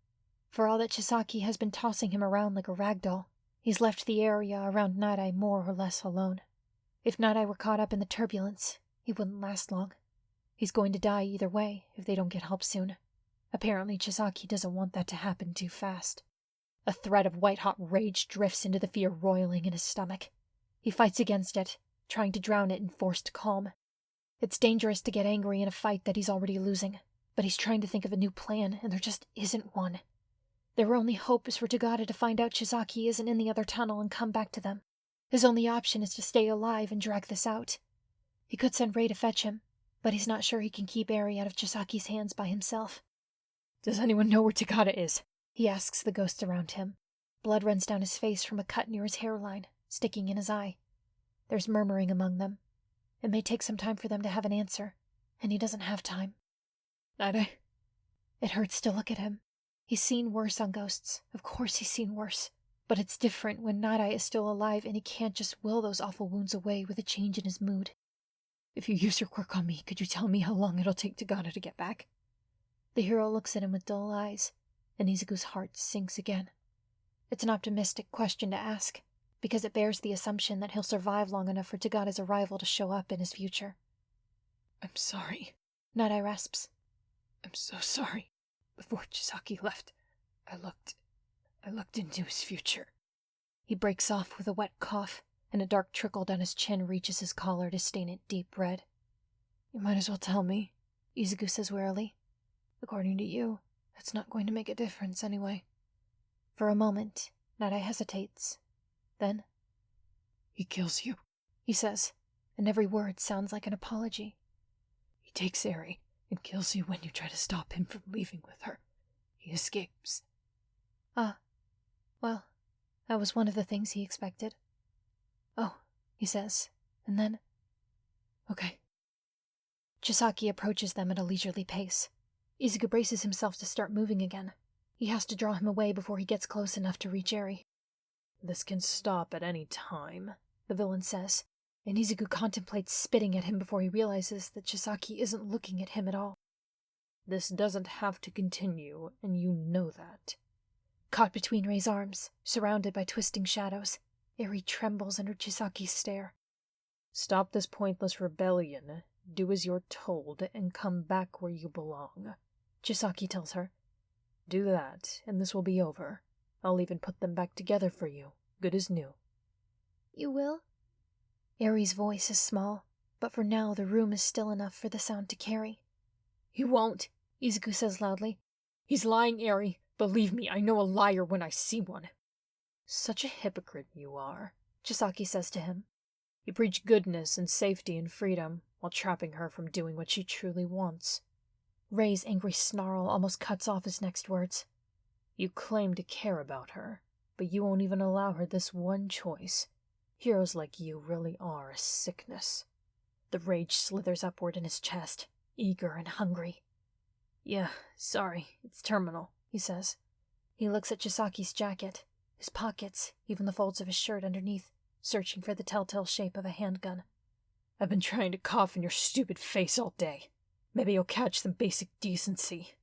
Speaker 1: For all that Chisaki has been tossing him around like a rag doll, he's left the area around Nattai more or less alone. If Nattai were caught up in the turbulence, he wouldn't last long. He's going to die either way if they don't get help soon. Apparently Chisaki doesn't want that to happen too fast. A thread of white-hot rage drifts into the fear roiling in his stomach. He fights against it, trying to drown it in forced calm. It's dangerous to get angry in a fight that he's already losing, but he's trying to think of a new plan, and there just isn't one. Their only hope is for Toga to find out Chisaki isn't in the other tunnel and come back to them. His only option is to stay alive and drag this out. He could send Rei to fetch him, but he's not sure he can keep Eri out of Chisaki's hands by himself.
Speaker 2: Does anyone know where Toga is?
Speaker 1: He asks the ghosts around him. Blood runs down his face from a cut near his hairline, sticking in his eye. There's murmuring among them. It may take some time for them to have an answer, and he doesn't have time.
Speaker 2: Nattai?
Speaker 1: It hurts to look at him. He's seen worse on ghosts. Of course he's seen worse. But it's different when Nattai is still alive and he can't just will those awful wounds away with a change in his mood.
Speaker 2: If you use your quirk on me, could you tell me how long it'll take Toga to get back?
Speaker 1: The hero looks at him with dull eyes, and Izuku's heart sinks again. It's an optimistic question to ask, because it bears the assumption that he'll survive long enough for Toga's arrival to show up in his future.
Speaker 2: I'm sorry,
Speaker 1: Nattai rasps.
Speaker 2: I'm so sorry. Before Chisaki left, I looked into his future.
Speaker 1: He breaks off with a wet cough, and a dark trickle down his chin reaches his collar to stain it deep red.
Speaker 2: You might as well tell me,
Speaker 1: Izuku says wearily.
Speaker 2: According to you, that's not going to make a difference anyway.
Speaker 1: For a moment, Nattai hesitates. Then,
Speaker 2: he kills you,
Speaker 1: he says, and every word sounds like an apology.
Speaker 2: He takes Eri and kills you when you try to stop him from leaving with her. He escapes.
Speaker 1: Ah, well, that was one of the things he expected. Oh, he says, and then,
Speaker 2: okay.
Speaker 1: Chisaki approaches them at a leisurely pace. Izuku braces himself to start moving again. He has to draw him away before he gets close enough to reach Eri.
Speaker 2: This can stop at any time,
Speaker 1: the villain says, and Izuku contemplates spitting at him before he realizes that Chisaki isn't looking at him at all.
Speaker 2: This doesn't have to continue, and you know that.
Speaker 1: Caught between Rei's arms, surrounded by twisting shadows, Eri trembles under Chisaki's stare.
Speaker 2: Stop this pointless rebellion, do as you're told, and come back where you belong,
Speaker 1: Chisaki tells her.
Speaker 2: Do that, and this will be over. I'll even put them back together for you, good as new.
Speaker 1: You will? Eri's voice is small, but for now the room is still enough for the sound to carry.
Speaker 2: He won't, Izuku says loudly. He's lying, Eri. Believe me, I know a liar when I see one. Such a hypocrite you are, Chisaki says to him. You preach goodness and safety and freedom, while trapping her from doing what she truly wants.
Speaker 1: Rei's angry snarl almost cuts off his next words.
Speaker 2: You claim to care about her, but you won't even allow her this one choice. Heroes like you really are a sickness.
Speaker 1: The rage slithers upward in his chest, eager and hungry.
Speaker 2: Yeah, sorry, it's terminal, he says.
Speaker 1: He looks at Chisaki's jacket, his pockets, even the folds of his shirt underneath, searching for the telltale shape of a handgun.
Speaker 2: I've been trying to cough in your stupid face all day. Maybe you'll catch some basic decency.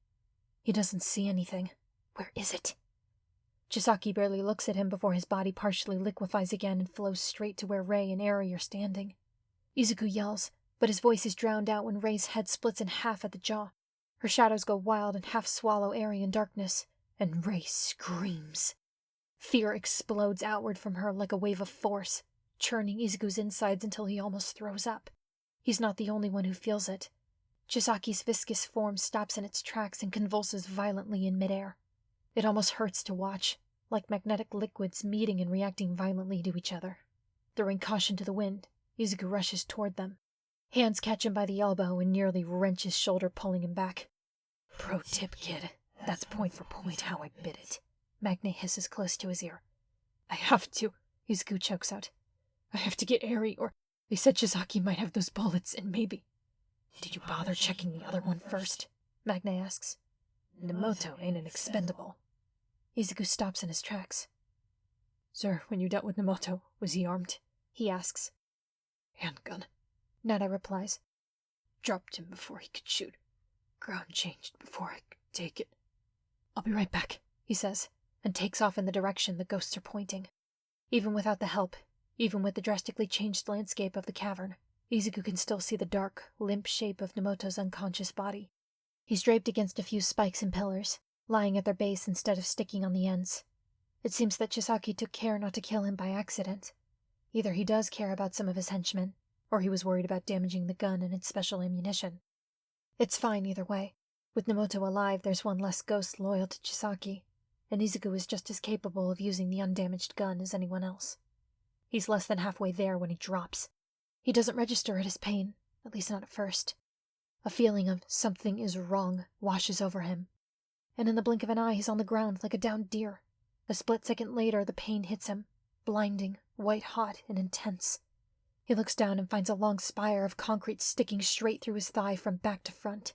Speaker 1: He doesn't see anything. Where is it? Chisaki barely looks at him before his body partially liquefies again and flows straight to where Rei and Eri are standing. Izuku yells, but his voice is drowned out when Rei's head splits in half at the jaw. Her shadows go wild and half swallow Eri in darkness, and Rei screams. Fear explodes outward from her like a wave of force, churning Izuku's insides until he almost throws up. He's not the only one who feels it. Chisaki's viscous form stops in its tracks and convulses violently in midair. It almost hurts to watch, like magnetic liquids meeting and reacting violently to each other. Throwing caution to the wind, Izuku rushes toward them. Hands catch him by the elbow and nearly wrench his shoulder, pulling him back.
Speaker 2: Pro tip, kid. That's point for point how I bid it.
Speaker 1: Magne hisses close to his ear.
Speaker 2: I have to, Izuku chokes out. I have to get Eri, or they said Chisaki might have those bullets, and maybe...
Speaker 1: Did you bother checking the other one first? Magne asks.
Speaker 2: Nemoto ain't an expendable.
Speaker 1: Izuku stops in his tracks.
Speaker 2: Sir, when you dealt with Nemoto, was he armed?
Speaker 1: He asks.
Speaker 2: Handgun.
Speaker 1: Nattai replies.
Speaker 2: Dropped him before he could shoot. Ground changed before I could take it.
Speaker 1: I'll be right back, he says, and takes off in the direction the ghosts are pointing. Even without the help, even with the drastically changed landscape of the cavern, Izuku can still see the dark, limp shape of Nemoto's unconscious body. He's draped against a few spikes and pillars, lying at their base instead of sticking on the ends. It seems that Chisaki took care not to kill him by accident. Either he does care about some of his henchmen, or he was worried about damaging the gun and its special ammunition. It's fine either way. With Nemoto alive, there's one less ghost loyal to Chisaki, and Izuku is just as capable of using the undamaged gun as anyone else. He's less than halfway there when he drops. He doesn't register at his pain, at least not at first. A feeling of something is wrong washes over him, and in the blink of an eye he's on the ground like a downed deer. A split second later the pain hits him, blinding, white-hot, and intense. He looks down and finds a long spire of concrete sticking straight through his thigh from back to front.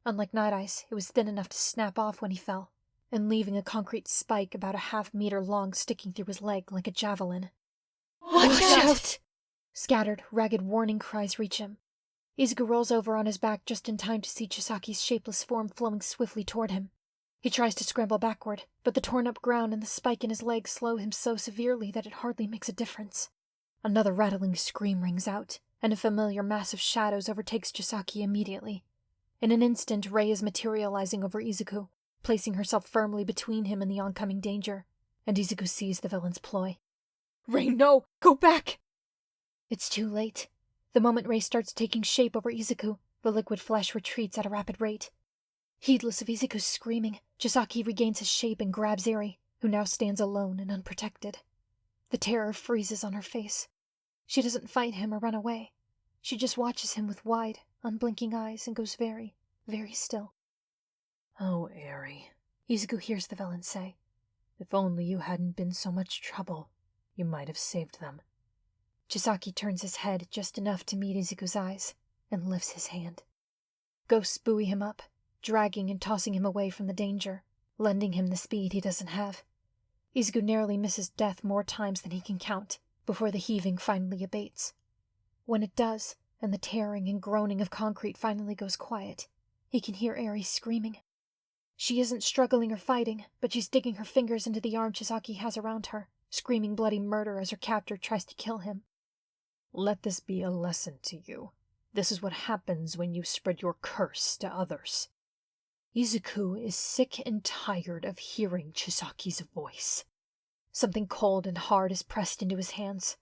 Speaker 1: Unlike Nattai's, it was thin enough to snap off when he fell, and leaving a concrete spike about a half-meter long sticking through his leg like a javelin.
Speaker 2: Watch out!
Speaker 1: Scattered, ragged warning cries reach him. Izuku rolls over on his back just in time to see Chisaki's shapeless form flowing swiftly toward him. He tries to scramble backward, but the torn-up ground and the spike in his leg slow him so severely that it hardly makes a difference. Another rattling scream rings out, and a familiar mass of shadows overtakes Chisaki immediately. In an instant, Rei is materializing over Izuku, placing herself firmly between him and the oncoming danger, and Izuku sees the villain's ploy.
Speaker 2: Rei, no! Go back!
Speaker 1: It's too late. The moment Rei starts taking shape over Izuku, the liquid flesh retreats at a rapid rate. Heedless of Izuku's screaming, Chisaki regains his shape and grabs Eri, who now stands alone and unprotected. The terror freezes on her face. She doesn't fight him or run away. She just watches him with wide, unblinking eyes and goes very, very still.
Speaker 2: Oh, Eri,
Speaker 1: Izuku hears the villain say.
Speaker 2: If only you hadn't been so much trouble, you might have saved them.
Speaker 1: Chisaki turns his head just enough to meet Izuku's eyes, and lifts his hand. Ghosts buoy him up, dragging and tossing him away from the danger, lending him the speed he doesn't have. Izuku narrowly misses death more times than he can count, before the heaving finally abates. When it does, and the tearing and groaning of concrete finally goes quiet, he can hear Eri screaming. She isn't struggling or fighting, but she's digging her fingers into the arm Chisaki has around her, screaming bloody murder as her captor tries to kill him.
Speaker 2: Let this be a lesson to you. This is what happens when you spread your curse to others. Izuku is sick and tired of hearing Chisaki's voice.
Speaker 1: Something cold and hard is pressed into his hands.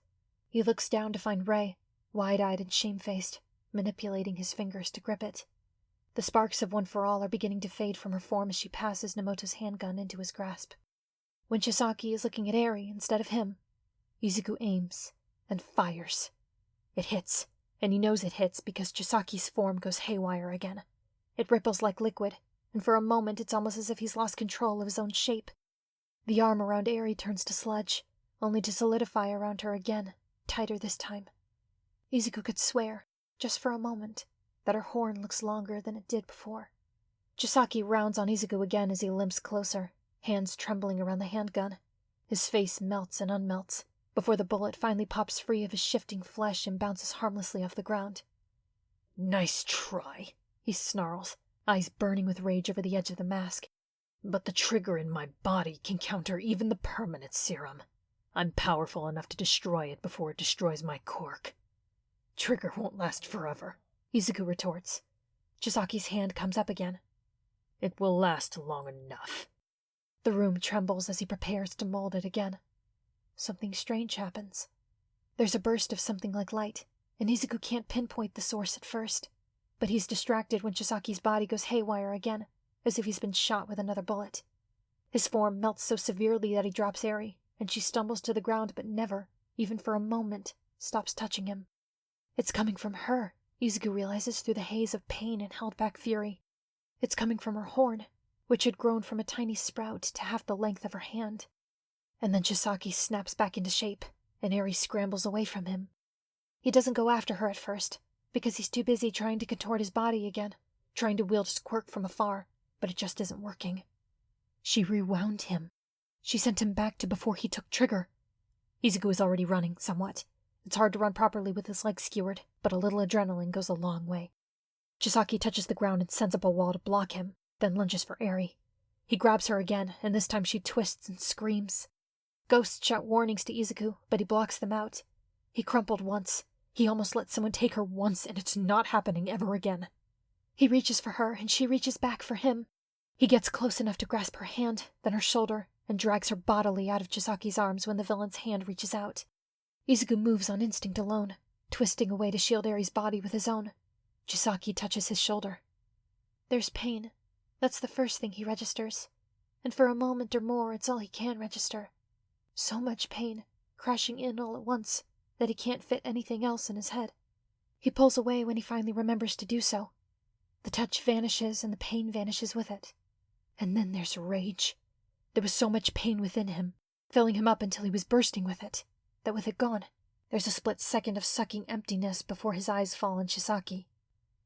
Speaker 1: He looks down to find Rei, wide-eyed and shamefaced, manipulating his fingers to grip it. The sparks of One for All are beginning to fade from her form as she passes Nemoto's handgun into his grasp. When Chisaki is looking at Eri instead of him, Izuku aims and fires. It hits, and he knows it hits because Chisaki's form goes haywire again. It ripples like liquid, and for a moment it's almost as if he's lost control of his own shape. The arm around Eri turns to sludge, only to solidify around her again, tighter this time. Izuku could swear, just for a moment, that her horn looks longer than it did before. Chisaki rounds on Izuku again as he limps closer, hands trembling around the handgun. His face melts and unmelts, before the bullet finally pops free of his shifting flesh and bounces harmlessly off the ground.
Speaker 2: "Nice try,"
Speaker 1: he snarls, eyes burning with rage over the edge of the mask.
Speaker 2: "But the trigger in my body can counter even the permanent serum. I'm powerful enough to destroy it before it destroys my cork. Trigger won't last forever,"
Speaker 1: Izuku retorts. Chisaki's hand comes up again.
Speaker 2: "It will last long enough."
Speaker 1: The room trembles as he prepares to mold it again. Something strange happens. There's a burst of something like light, and Izuku can't pinpoint the source at first. But he's distracted when Chisaki's body goes haywire again, as if he's been shot with another bullet. His form melts so severely that he drops Eri, and she stumbles to the ground but never, even for a moment, stops touching him. It's coming from her, Izuku realizes through the haze of pain and held-back fury. It's coming from her horn, which had grown from a tiny sprout to half the length of her hand. And then Chisaki snaps back into shape, and Eri scrambles away from him. He doesn't go after her at first, because he's too busy trying to contort his body again, trying to wield his quirk from afar, but it just isn't working. She rewound him. She sent him back to before he took trigger. Izuku is already running, somewhat. It's hard to run properly with his legs skewered, but a little adrenaline goes a long way. Chisaki touches the ground and sends up a wall to block him, then lunges for Eri. He grabs her again, and this time she twists and screams. Ghosts shout warnings to Izuku, but he blocks them out. He crumpled once. He almost let someone take her once, and it's not happening ever again. He reaches for her, and she reaches back for him. He gets close enough to grasp her hand, then her shoulder, and drags her bodily out of Chisaki's arms when the villain's hand reaches out. Izuku moves on instinct alone, twisting away to shield Eri's body with his own. Chisaki touches his shoulder. There's pain. That's the first thing he registers. And for a moment or more, it's all he can register. So much pain, crashing in all at once, that he can't fit anything else in his head. He pulls away when he finally remembers to do so. The touch vanishes and the pain vanishes with it. And then there's rage. There was so much pain within him, filling him up until he was bursting with it, that with it gone, there's a split second of sucking emptiness before his eyes fall on Chisaki.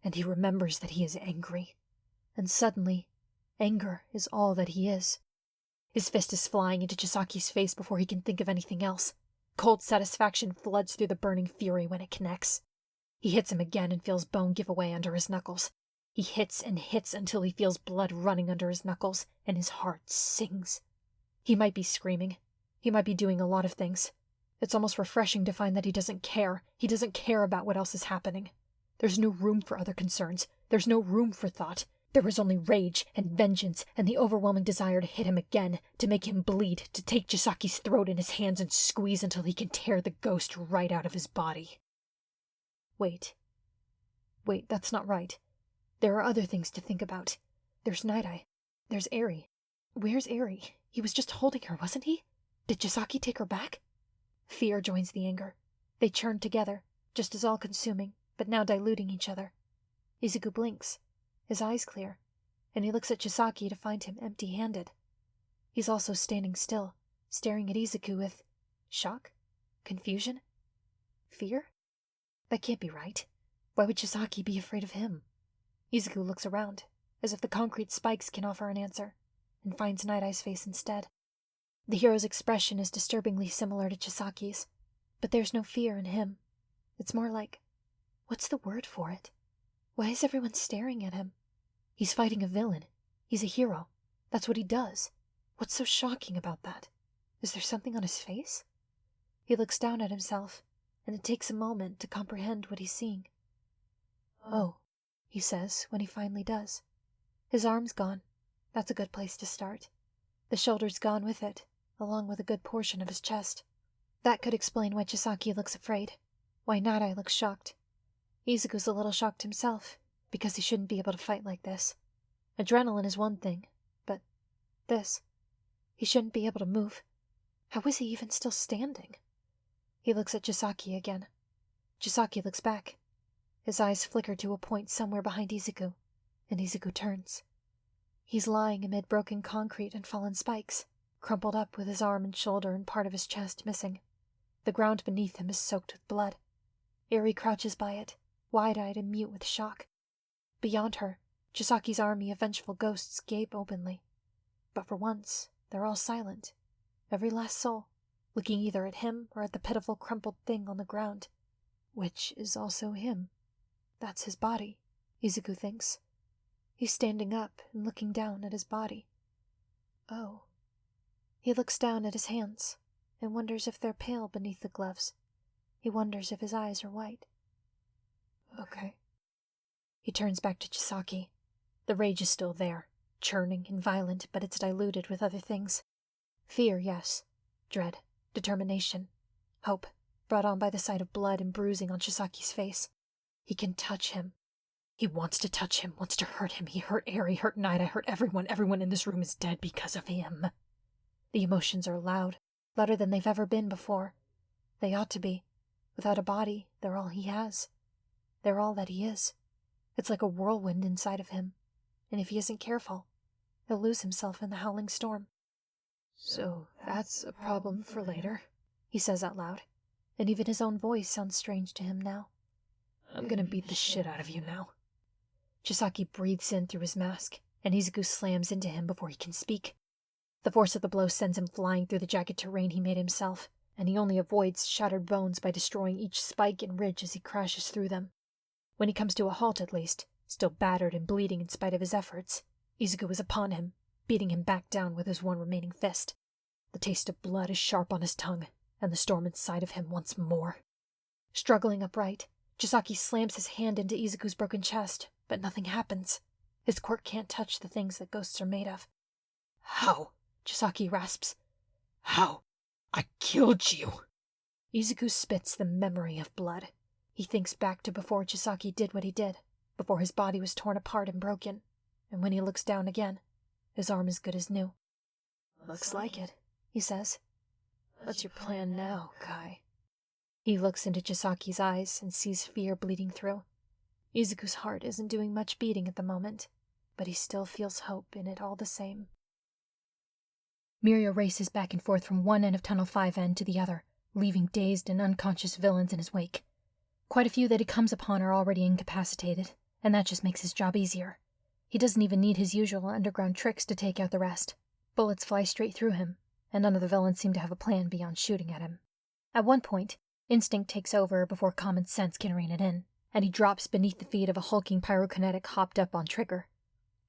Speaker 1: And he remembers that he is angry. And suddenly, anger is all that he is. His fist is flying into Chisaki's face before he can think of anything else. Cold satisfaction floods through the burning fury when it connects. He hits him again and feels bone give away under his knuckles. He hits and hits until he feels blood running under his knuckles, and his heart sings. He might be screaming. He might be doing a lot of things. It's almost refreshing to find that he doesn't care. He doesn't care about what else is happening. There's no room for other concerns. There's no room for thought. There is only rage and vengeance and the overwhelming desire to hit him again, to make him bleed, to take Chisaki's throat in his hands and squeeze until he can tear the ghost right out of his body. Wait, that's not right. There are other things to think about. There's Nattai. There's Eri. Where's Eri? He was just holding her, wasn't he? Did Chisaki take her back? Fear joins the anger. They churn together, just as all-consuming, but now diluting each other. Izuku blinks. His eyes clear, and he looks at Chisaki to find him empty-handed. He's also standing still, staring at Izuku with shock? Confusion? Fear? That can't be right. Why would Chisaki be afraid of him? Izuku looks around, as if the concrete spikes can offer an answer, and finds Nattai's face instead. The hero's expression is disturbingly similar to Chisaki's, but there's no fear in him. It's more like, what's the word for it? Why is everyone staring at him? He's fighting a villain. He's a hero. That's what he does. What's so shocking about that? Is there something on his face? He looks down at himself, and it takes a moment to comprehend what he's seeing. Oh, he says when he finally does. His arm's gone. That's a good place to start. The shoulder's gone with it, along with a good portion of his chest. That could explain why Chisaki looks afraid, why Nattai looks shocked. Izuku's a little shocked himself, because he shouldn't be able to fight like this. Adrenaline is one thing, but this... He shouldn't be able to move. How is he even still standing? He looks at Chisaki again. Chisaki looks back. His eyes flicker to a point somewhere behind Izuku, and Izuku turns. He's lying amid broken concrete and fallen spikes, crumpled up with his arm and shoulder and part of his chest missing. The ground beneath him is soaked with blood. Eri crouches by it, wide-eyed and mute with shock. Beyond her, Chisaki's army of vengeful ghosts gape openly. But for once, they're all silent, every last soul, looking either at him or at the pitiful crumpled thing on the ground. Which is also him. That's his body, Izuku thinks. He's standing up and looking down at his body. Oh. He looks down at his hands and wonders if they're pale beneath the gloves. He wonders if his eyes are white. Okay. He turns back to Chisaki. The rage is still there, churning and violent, but it's diluted with other things. Fear, yes. Dread. Determination. Hope, brought on by the sight of blood and bruising on Chisaki's face. He can touch him. He wants to touch him, wants to hurt him. He hurt Eri, hurt Nattai, hurt everyone. Everyone in this room is dead because of him. The emotions are loud, louder than they've ever been before. They ought to be. Without a body, they're all he has. They're all that he is. It's like a whirlwind inside of him, and if he isn't careful, he'll lose himself in the howling storm. So that's a problem for later, he says out loud, and even his own voice sounds strange to him now. I'm gonna beat the shit out of you now. Chisaki breathes in through his mask, and Izuku slams into him before he can speak. The force of the blow sends him flying through the jagged terrain he made himself, and he only avoids shattered bones by destroying each spike and ridge as he crashes through them. When he comes to a halt at least, still battered and bleeding in spite of his efforts, Izuku is upon him, beating him back down with his one remaining fist. The taste of blood is sharp on his tongue, and the storm inside of him wants more. Struggling upright, Chisaki slams his hand into Izuku's broken chest, but nothing happens. His quirk can't touch the things that ghosts are made of. How? Chisaki rasps. How? I killed you! Izuku spits the memory of blood. He thinks back to before Chisaki did what he did, before his body was torn apart and broken, and when he looks down again, his arm is good as new. Looks like it, he says. What's your plan now, Kai? He looks into Chisaki's eyes and sees fear bleeding through. Izuku's heart isn't doing much beating at the moment, but he still feels hope in it all the same. Muio races back and forth from one end of Tunnel 5N to the other, leaving dazed and unconscious villains in his wake. Quite a few that he comes upon are already incapacitated, and that just makes his job easier. He doesn't even need his usual underground tricks to take out the rest. Bullets fly straight through him, and none of the villains seem to have a plan beyond shooting at him. At one point, instinct takes over before common sense can rein it in, and he drops beneath the feet of a hulking pyrokinetic hopped up on trigger.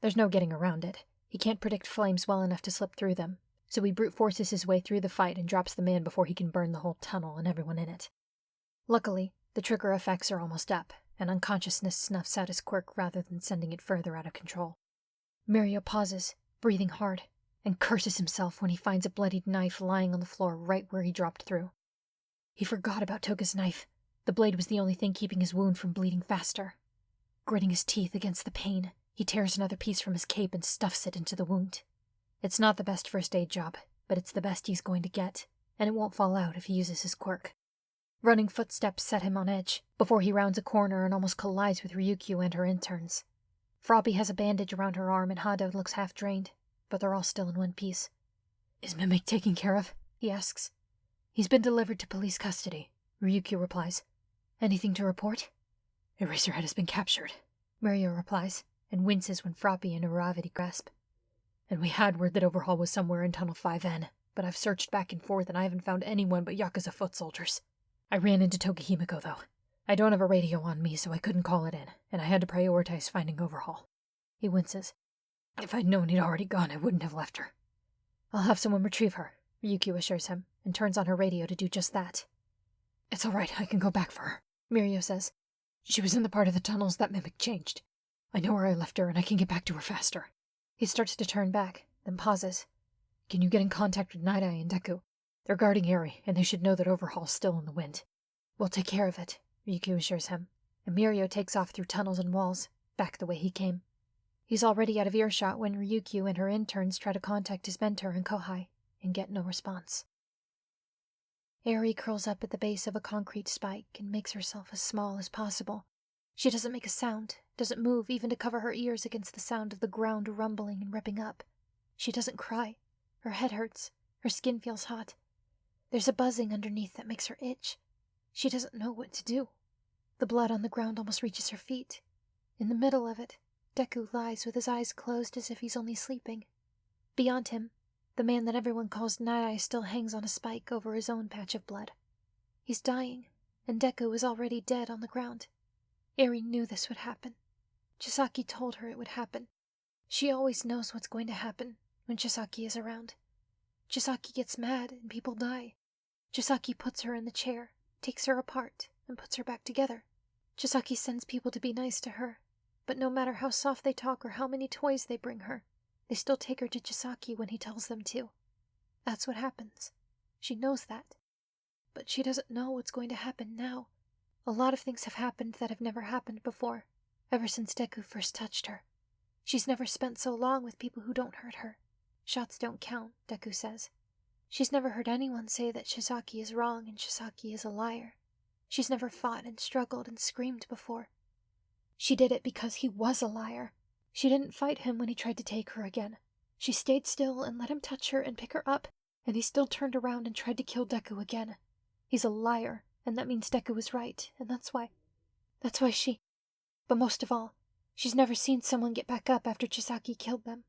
Speaker 1: There's no getting around it. He can't predict flames well enough to slip through them, so he brute forces his way through the fight and drops the man before he can burn the whole tunnel and everyone in it. Luckily, the trigger effects are almost up, and unconsciousness snuffs out his quirk rather than sending it further out of control. Muio pauses, breathing hard, and curses himself when he finds a bloodied knife lying on the floor right where he dropped through. He forgot about Toga's knife. The blade was the only thing keeping his wound from bleeding faster. Gritting his teeth against the pain, he tears another piece from his cape and stuffs it into the wound. It's not the best first aid job, but it's the best he's going to get, and it won't fall out if he uses his quirk. Running footsteps set him on edge, before he rounds a corner and almost collides with Ryukyu and her interns. Froppy has a bandage around her arm and Hado looks half drained, but they're all still in one piece. Is Mimic taken care of? He asks. He's been delivered to police custody, Ryukyu replies. Anything to report? Eraserhead has been captured, Muio replies, and winces when Froppy and Uravity grasp. And we had word that Overhaul was somewhere in Tunnel 5N, but I've searched back and forth and I haven't found anyone but Yakuza foot soldiers. I ran into Toga Himiko, though. I don't have a radio on me, so I couldn't call it in, and I had to prioritize finding Overhaul. He winces. If I'd known he'd already gone, I wouldn't have left her. I'll have someone retrieve her, Ryukyu assures him, and turns on her radio to do just that. It's all right, I can go back for her, Muio says. She was in the part of the tunnels that Mimic changed. I know where I left her, and I can get back to her faster. He starts to turn back, then pauses. Can you get in contact with Nattai and Deku? They're guarding Eri, and they should know that Overhaul's still in the wind. We'll take care of it, Ryukyu assures him, and Muio takes off through tunnels and walls, back the way he came. He's already out of earshot when Ryukyu and her interns try to contact his mentor and Kohai, and get no response. Eri curls up at the base of a concrete spike and makes herself as small as possible. She doesn't make a sound, doesn't move even to cover her ears against the sound of the ground rumbling and ripping up. She doesn't cry. Her head hurts. Her skin feels hot. There's a buzzing underneath that makes her itch. She doesn't know what to do. The blood on the ground almost reaches her feet. In the middle of it, Deku lies with his eyes closed as if he's only sleeping. Beyond him, the man that everyone calls Nattai still hangs on a spike over his own patch of blood. He's dying, and Deku is already dead on the ground. Eri knew this would happen. Chisaki told her it would happen. She always knows what's going to happen when Chisaki is around. Chisaki gets mad and people die. Chisaki puts her in the chair, takes her apart, and puts her back together. Chisaki sends people to be nice to her, but no matter how soft they talk or how many toys they bring her, they still take her to Chisaki when he tells them to. That's what happens. She knows that. But she doesn't know what's going to happen now. A lot of things have happened that have never happened before, ever since Deku first touched her. She's never spent so long with people who don't hurt her. Shots don't count, Deku says. She's never heard anyone say that Chisaki is wrong and Chisaki is a liar. She's never fought and struggled and screamed before. She did it because he was a liar. She didn't fight him when he tried to take her again. She stayed still and let him touch her and pick her up, and he still turned around and tried to kill Deku again. He's a liar, and that means Deku was right, and that's why she... But most of all, she's never seen someone get back up after Chisaki killed them.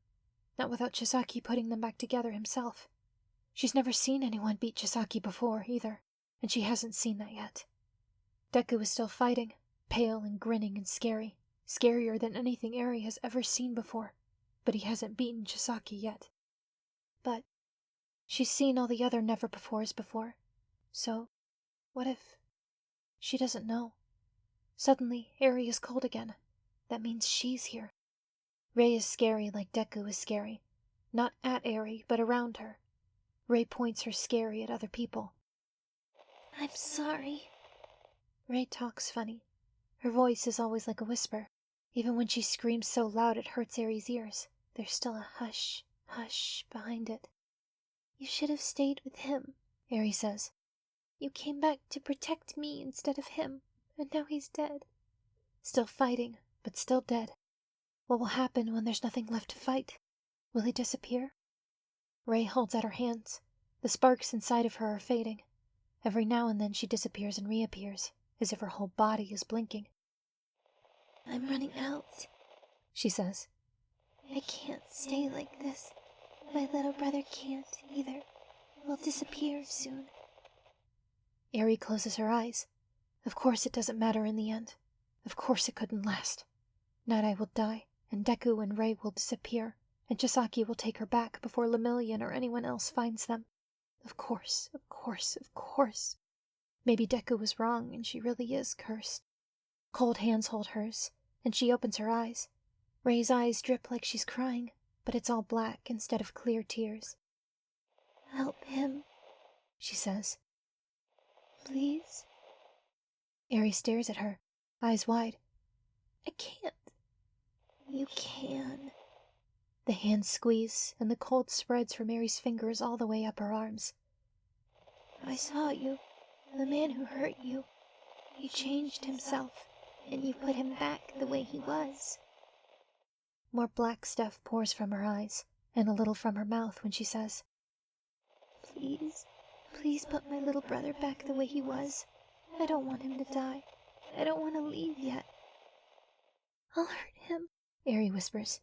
Speaker 1: Not without Chisaki putting them back together himself. She's never seen anyone beat Chisaki before, either, and she hasn't seen that yet. Deku is still fighting, pale and grinning and scary. Scarier than anything Eri has ever seen before, but he hasn't beaten Chisaki yet. But she's seen all the other never-befores before, so what if... She doesn't know. Suddenly, Eri is cold again. That means she's here. Rei is scary like Deku is scary. Not at Eri, but around her. Rei points her scary at other people.
Speaker 3: I'm sorry.
Speaker 1: Rei talks funny. Her voice is always like a whisper. Even when she screams so loud it hurts Eri's ears, there's still a hush, hush behind it.
Speaker 3: You should have stayed with him,
Speaker 1: Eri says.
Speaker 3: You came back to protect me instead of him, and now he's dead.
Speaker 1: Still fighting, but still dead. What will happen when there's nothing left to fight? Will he disappear? Rei holds out her hands. The sparks inside of her are fading. Every now and then she disappears and reappears, as if her whole body is blinking.
Speaker 3: I'm running out,
Speaker 1: she says.
Speaker 3: I can't stay like this. My little brother can't either. We'll disappear soon.
Speaker 1: Eri closes her eyes. Of course it doesn't matter in the end. Of course it couldn't last. Nattai will die, and Deku and Rei will disappear, and Chisaki will take her back before Lemillion or anyone else finds them. Of course, of course, of course. Maybe Deku was wrong and she really is cursed. Cold hands hold hers, and she opens her eyes. Rei's eyes drip like she's crying, but it's all black instead of clear tears.
Speaker 3: Help him,
Speaker 1: she says.
Speaker 3: Please.
Speaker 1: Eri stares at her, eyes wide.
Speaker 3: I can't. You can.
Speaker 1: The hands squeeze, and the cold spreads from Eri's fingers all the way up her arms.
Speaker 3: I saw you, the man who hurt you. He changed himself, and you put him back the way he was.
Speaker 1: More black stuff pours from her eyes, and a little from her mouth when she says,
Speaker 3: Please, please put my little brother back the way he was. I don't want him to die. I don't want to leave yet. I'll hurt him,
Speaker 1: Eri whispers.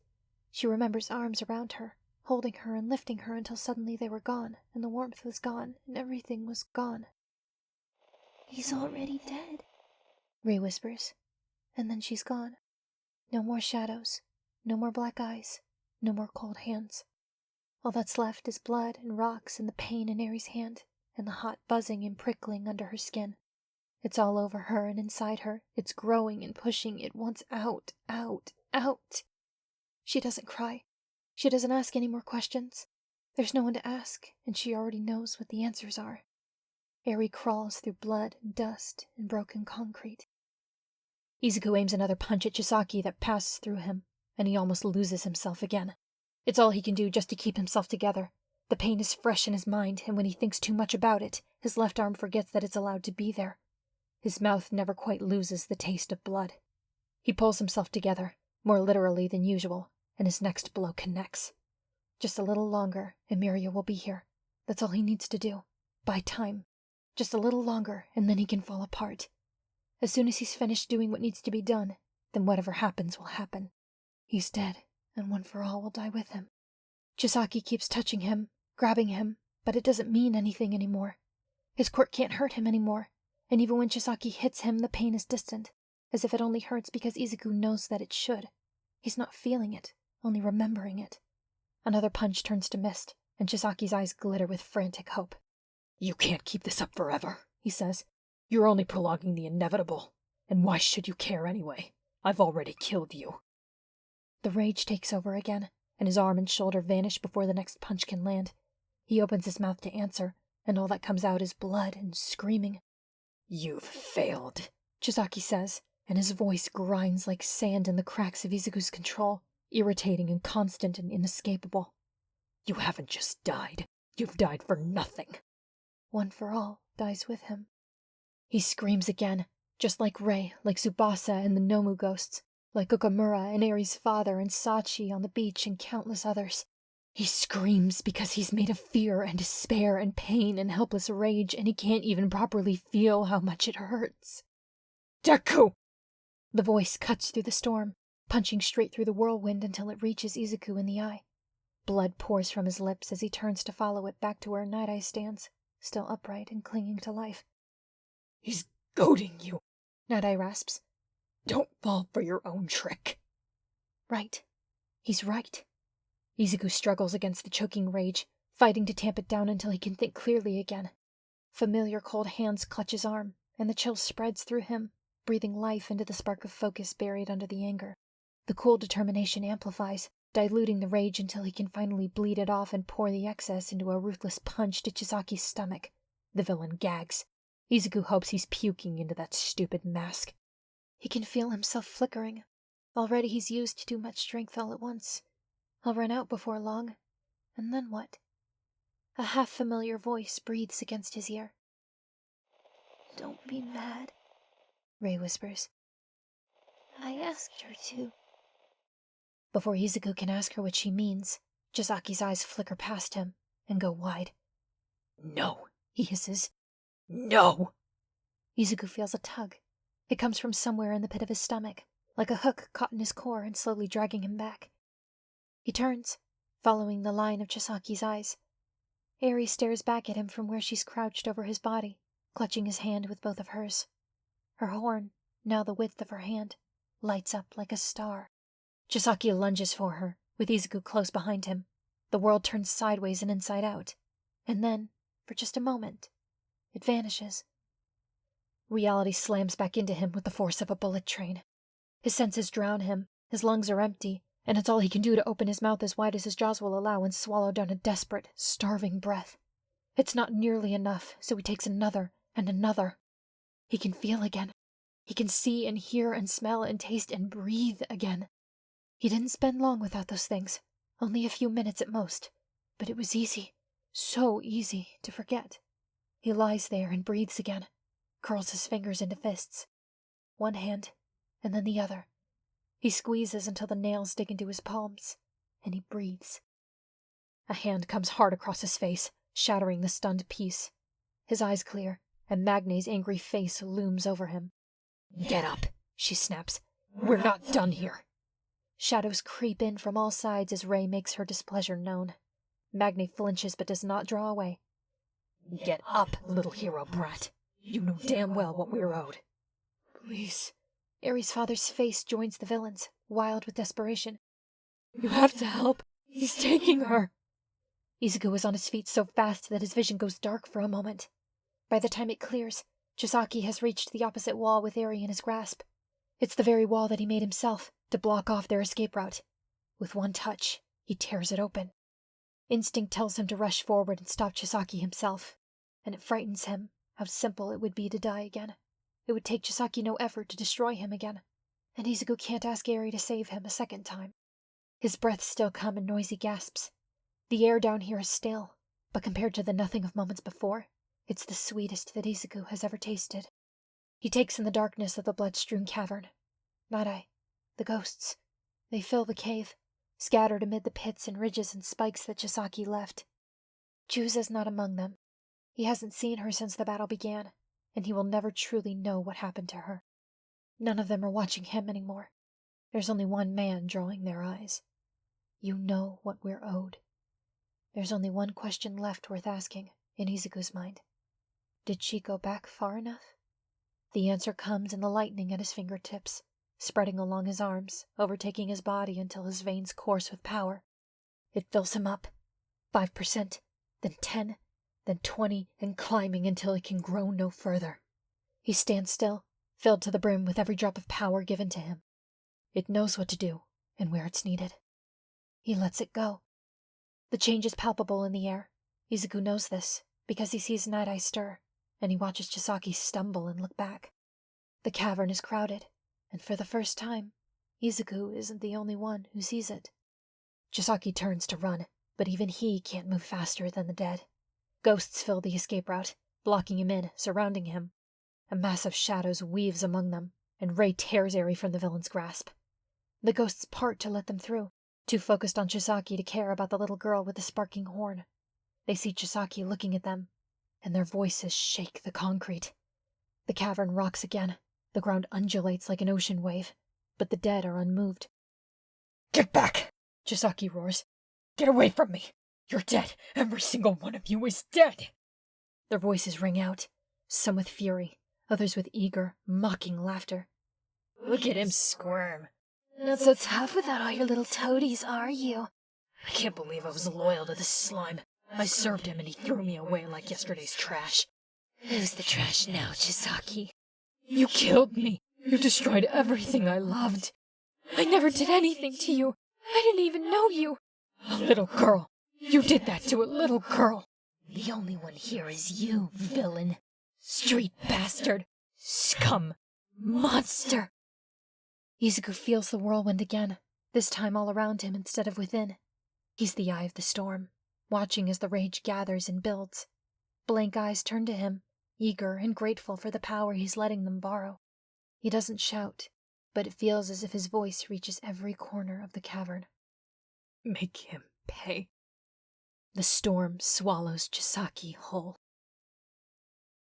Speaker 1: She remembers arms around her, holding her and lifting her until suddenly they were gone, and the warmth was gone, and everything was gone.
Speaker 3: He's already dead,
Speaker 1: Rei whispers, and then she's gone. No more shadows, no more black eyes, no more cold hands. All that's left is blood and rocks and the pain in Eri's hand, and the hot buzzing and prickling under her skin. It's all over her and inside her. It's growing and pushing. It wants out, out, out. She doesn't cry. She doesn't ask any more questions. There's no one to ask, and she already knows what the answers are. Eri crawls through blood and dust and broken concrete. Izuku aims another punch at Chisaki that passes through him, and he almost loses himself again. It's all he can do just to keep himself together. The pain is fresh in his mind, and when he thinks too much about it, his left arm forgets that it's allowed to be there. His mouth never quite loses the taste of blood. He pulls himself together, more literally than usual, and his next blow connects. Just a little longer, and Muio will be here. That's all he needs to do. Buy time. Just a little longer, and then he can fall apart. As soon as he's finished doing what needs to be done, then whatever happens will happen. He's dead, and One for All will die with him. Chisaki keeps touching him, grabbing him, but it doesn't mean anything anymore. His quirk can't hurt him anymore, and even when Chisaki hits him, the pain is distant, as if it only hurts because Izuku knows that it should. He's not feeling it, only remembering it. Another punch turns to mist, and Chisaki's eyes glitter with frantic hope.
Speaker 2: "You can't keep this up forever," he says. "You're only prolonging the inevitable. And why should you care anyway? I've already killed you."
Speaker 1: The rage takes over again, and his arm and shoulder vanish before the next punch can land. He opens his mouth to answer, and all that comes out is blood and screaming.
Speaker 2: "You've failed,"
Speaker 1: Chisaki says, and his voice grinds like sand in the cracks of Izuku's control, irritating and constant and inescapable.
Speaker 2: "You haven't just died. You've died for nothing."
Speaker 1: One for All dies with him. He screams again, just like Rei, like Tsubasa and the Nomu ghosts, like Okamura and Eri's father and Sachi on the beach and countless others. He screams because he's made of fear and despair and pain and helpless rage, and he can't even properly feel how much it hurts.
Speaker 2: "Deku!"
Speaker 1: The voice cuts through the storm, punching straight through the whirlwind until it reaches Izuku in the eye. Blood pours from his lips as he turns to follow it back to where Nattai stands, still upright and clinging to life.
Speaker 2: "He's goading you,"
Speaker 1: Nattai rasps.
Speaker 2: "Don't fall for your own trick."
Speaker 1: Right. He's right. Izuku struggles against the choking rage, fighting to tamp it down until he can think clearly again. Familiar cold hands clutch his arm, and the chill spreads through him, breathing life into the spark of focus buried under the anger. The cool determination amplifies, diluting the rage until he can finally bleed it off and pour the excess into a ruthless punch to Chisaki's stomach. The villain gags. Izuku hopes he's puking into that stupid mask. He can feel himself flickering. Already he's used too much strength all at once. He'll run out before long. And then what? A half-familiar voice breathes against his ear.
Speaker 3: "Don't be mad,"
Speaker 1: Rei whispers.
Speaker 3: "I asked her to."
Speaker 1: Before Izuku can ask her what she means, Chisaki's eyes flicker past him and go wide.
Speaker 2: "No,"
Speaker 1: he hisses.
Speaker 2: "No!"
Speaker 1: Izuku feels a tug. It comes from somewhere in the pit of his stomach, like a hook caught in his core and slowly dragging him back. He turns, following the line of Chisaki's eyes. Eri stares back at him from where she's crouched over his body, clutching his hand with both of hers. Her horn, now the width of her hand, lights up like a star. Chisaki lunges for her, with Izuku close behind him. The world turns sideways and inside out, and then, for just a moment, it vanishes. Reality slams back into him with the force of a bullet train. His senses drown him, his lungs are empty, and it's all he can do to open his mouth as wide as his jaws will allow and swallow down a desperate, starving breath. It's not nearly enough, so he takes another and another. He can feel again. He can see and hear and smell and taste and breathe again. He didn't spend long without those things, only a few minutes at most, but it was easy, so easy to forget. He lies there and breathes again, curls his fingers into fists. One hand, and then the other. He squeezes until the nails dig into his palms, and he breathes. A hand comes hard across his face, shattering the stunned peace. His eyes clear, and Magne's angry face looms over him.
Speaker 2: "Get up," she snaps. "We're not done here."
Speaker 1: Shadows creep in from all sides as Rei makes her displeasure known. Magne flinches but does not draw away.
Speaker 2: "Get up, little hero brat. You know damn well what we're owed."
Speaker 1: "Please." Eri's father's face joins the villain's, wild with desperation.
Speaker 2: "You have to help. He's taking her."
Speaker 1: Izuku is on his feet so fast that his vision goes dark for a moment. By the time it clears, Chisaki has reached the opposite wall with Eri in his grasp. It's the very wall that he made himself, to block off their escape route. With one touch, he tears it open. Instinct tells him to rush forward and stop Chisaki himself, and it frightens him how simple it would be to die again. It would take Chisaki no effort to destroy him again, and Izuku can't ask Eri to save him a second time. His breaths still come in noisy gasps. The air down here is stale, but compared to the nothing of moments before, it's the sweetest that Izuku has ever tasted. He takes in the darkness of the blood-strewn cavern. Nattai, the ghosts. They fill the cave, scattered amid the pits and ridges and spikes that Chisaki left. Juza's not among them. He hasn't seen her since the battle began, and he will never truly know what happened to her. None of them are watching him anymore. There's only one man drawing their eyes. You know what we're owed. There's only one question left worth asking, in Izuku's mind. Did she go back far enough? The answer comes in the lightning at his fingertips, spreading along his arms, overtaking his body until his veins course with power. It fills him up. 5%, then 10, then 20, and climbing until it can grow no further. He stands still, filled to the brim with every drop of power given to him. It knows what to do, and where it's needed. He lets it go. The change is palpable in the air. Izuku knows this, because he sees Nattai stir, and he watches Chisaki stumble and look back. The cavern is crowded, and for the first time, Izuku isn't the only one who sees it. Chisaki turns to run, but even he can't move faster than the dead. Ghosts fill the escape route, blocking him in, surrounding him. A mass of shadows weaves among them, and Rei tears Eri from the villain's grasp. The ghosts part to let them through, too focused on Chisaki to care about the little girl with the sparking horn. They see Chisaki looking at them, and their voices shake the concrete. The cavern rocks again, the ground undulates like an ocean wave, but the dead are unmoved.
Speaker 2: "Get back!" Chisaki roars. "Get away from me! You're dead! Every single one of you is dead!"
Speaker 1: Their voices ring out, some with fury, others with eager, mocking laughter.
Speaker 2: "Look at him squirm!
Speaker 3: Not so tough without all your little toadies, are you?"
Speaker 2: I can't believe I was loyal to this slime. I served him and he threw me away like yesterday's trash."
Speaker 3: "Who's the trash now, Chisaki?"
Speaker 2: "You killed me! You destroyed everything I loved!"
Speaker 3: "I never did anything to you! I didn't even know you!"
Speaker 2: "A little girl! You did that to a little girl!"
Speaker 3: "The only one here is you, villain! Street bastard! Scum! Monster!"
Speaker 1: Izuku feels the whirlwind again, this time all around him instead of within. He's the eye of the storm, watching as the rage gathers and builds. Blank eyes turn to him, eager and grateful for the power he's letting them borrow. He doesn't shout, but it feels as if his voice reaches every corner of the cavern.
Speaker 2: "Make him pay."
Speaker 1: The storm swallows Chisaki whole.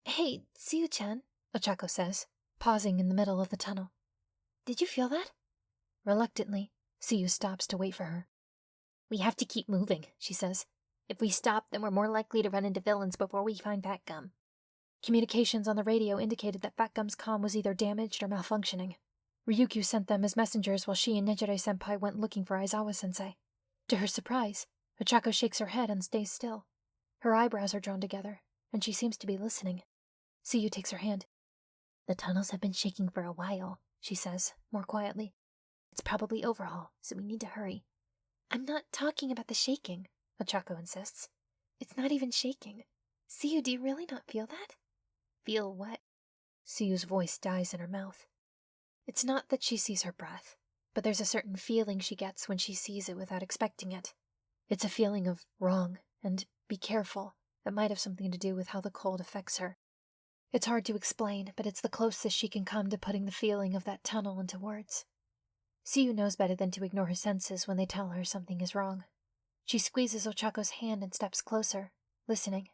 Speaker 3: "Hey, Tsuyu-chan,"
Speaker 1: Ochako says, pausing in the middle of the tunnel.
Speaker 3: "Did you feel that?"
Speaker 1: Reluctantly, Tsuyu stops to wait for her.
Speaker 3: "We have to keep moving," she says. "If we stop, then we're more likely to run into villains before we find Fat Gum."
Speaker 1: Communications on the radio indicated that Fat Gum's comm was either damaged or malfunctioning. Ryukyu sent them as messengers while she and Nejire-senpai went looking for Aizawa-sensei. To her surprise, Ochako shakes her head and stays still. Her eyebrows are drawn together, and she seems to be listening. Tsuyu takes her hand.
Speaker 3: "The tunnels have been shaking for a while," she says, more quietly. "It's probably Overhaul, so we need to hurry." "I'm not talking about the shaking," Ochako insists. "It's not even shaking. Tsuyu, do you really not feel that?" "Feel what?"
Speaker 1: Tsuyu's voice dies in her mouth. It's not that she sees her breath, but there's a certain feeling she gets when she sees it without expecting it. It's a feeling of wrong and be careful that might have something to do with how the cold affects her. It's hard to explain, but it's the closest she can come to putting the feeling of that tunnel into words. Tsuyu knows better than to ignore her senses when they tell her something is wrong. She squeezes Ochako's hand and steps closer, listening.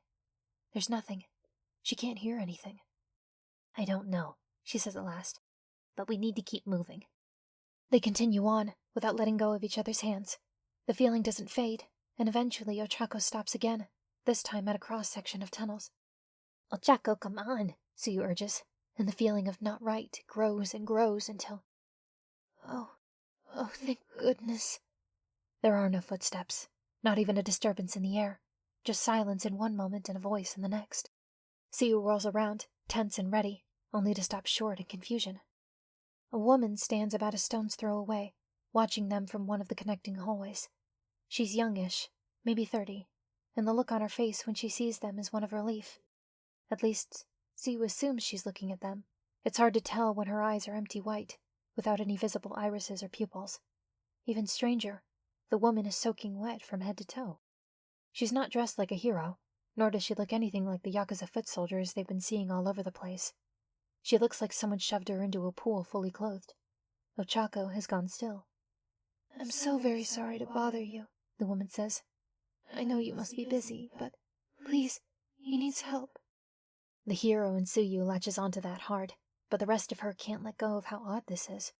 Speaker 1: There's nothing. She can't hear anything.
Speaker 3: "I don't know," she says at last, "but we need to keep moving."
Speaker 1: They continue on, without letting go of each other's hands. The feeling doesn't fade, and eventually Ochako stops again, this time at a cross-section of tunnels.
Speaker 3: "Ochako, come on,"
Speaker 1: Tsuyu urges, and the feeling of not right grows and grows until...
Speaker 3: Oh, thank goodness.
Speaker 1: There are no footsteps, not even a disturbance in the air, just silence in one moment and a voice in the next. Tsuyu whirls around, tense and ready, only to stop short in confusion. A woman stands about a stone's throw away, watching them from one of the connecting hallways. She's youngish, maybe 30, and the look on her face when she sees them is one of relief. At least, Tsuyu assumes she's looking at them. It's hard to tell when her eyes are empty white, without any visible irises or pupils. Even stranger, the woman is soaking wet from head to toe. She's not dressed like a hero, nor does she look anything like the Yakuza foot soldiers they've been seeing all over the place. She looks like someone shoved her into a pool fully clothed. Ochako has gone still.
Speaker 3: I'm so very sorry to bother you, the woman says. I know you must be busy, but please, he needs help.
Speaker 1: The hero in Tsuyu latches onto that hard, but the rest of her can't let go of how odd this is.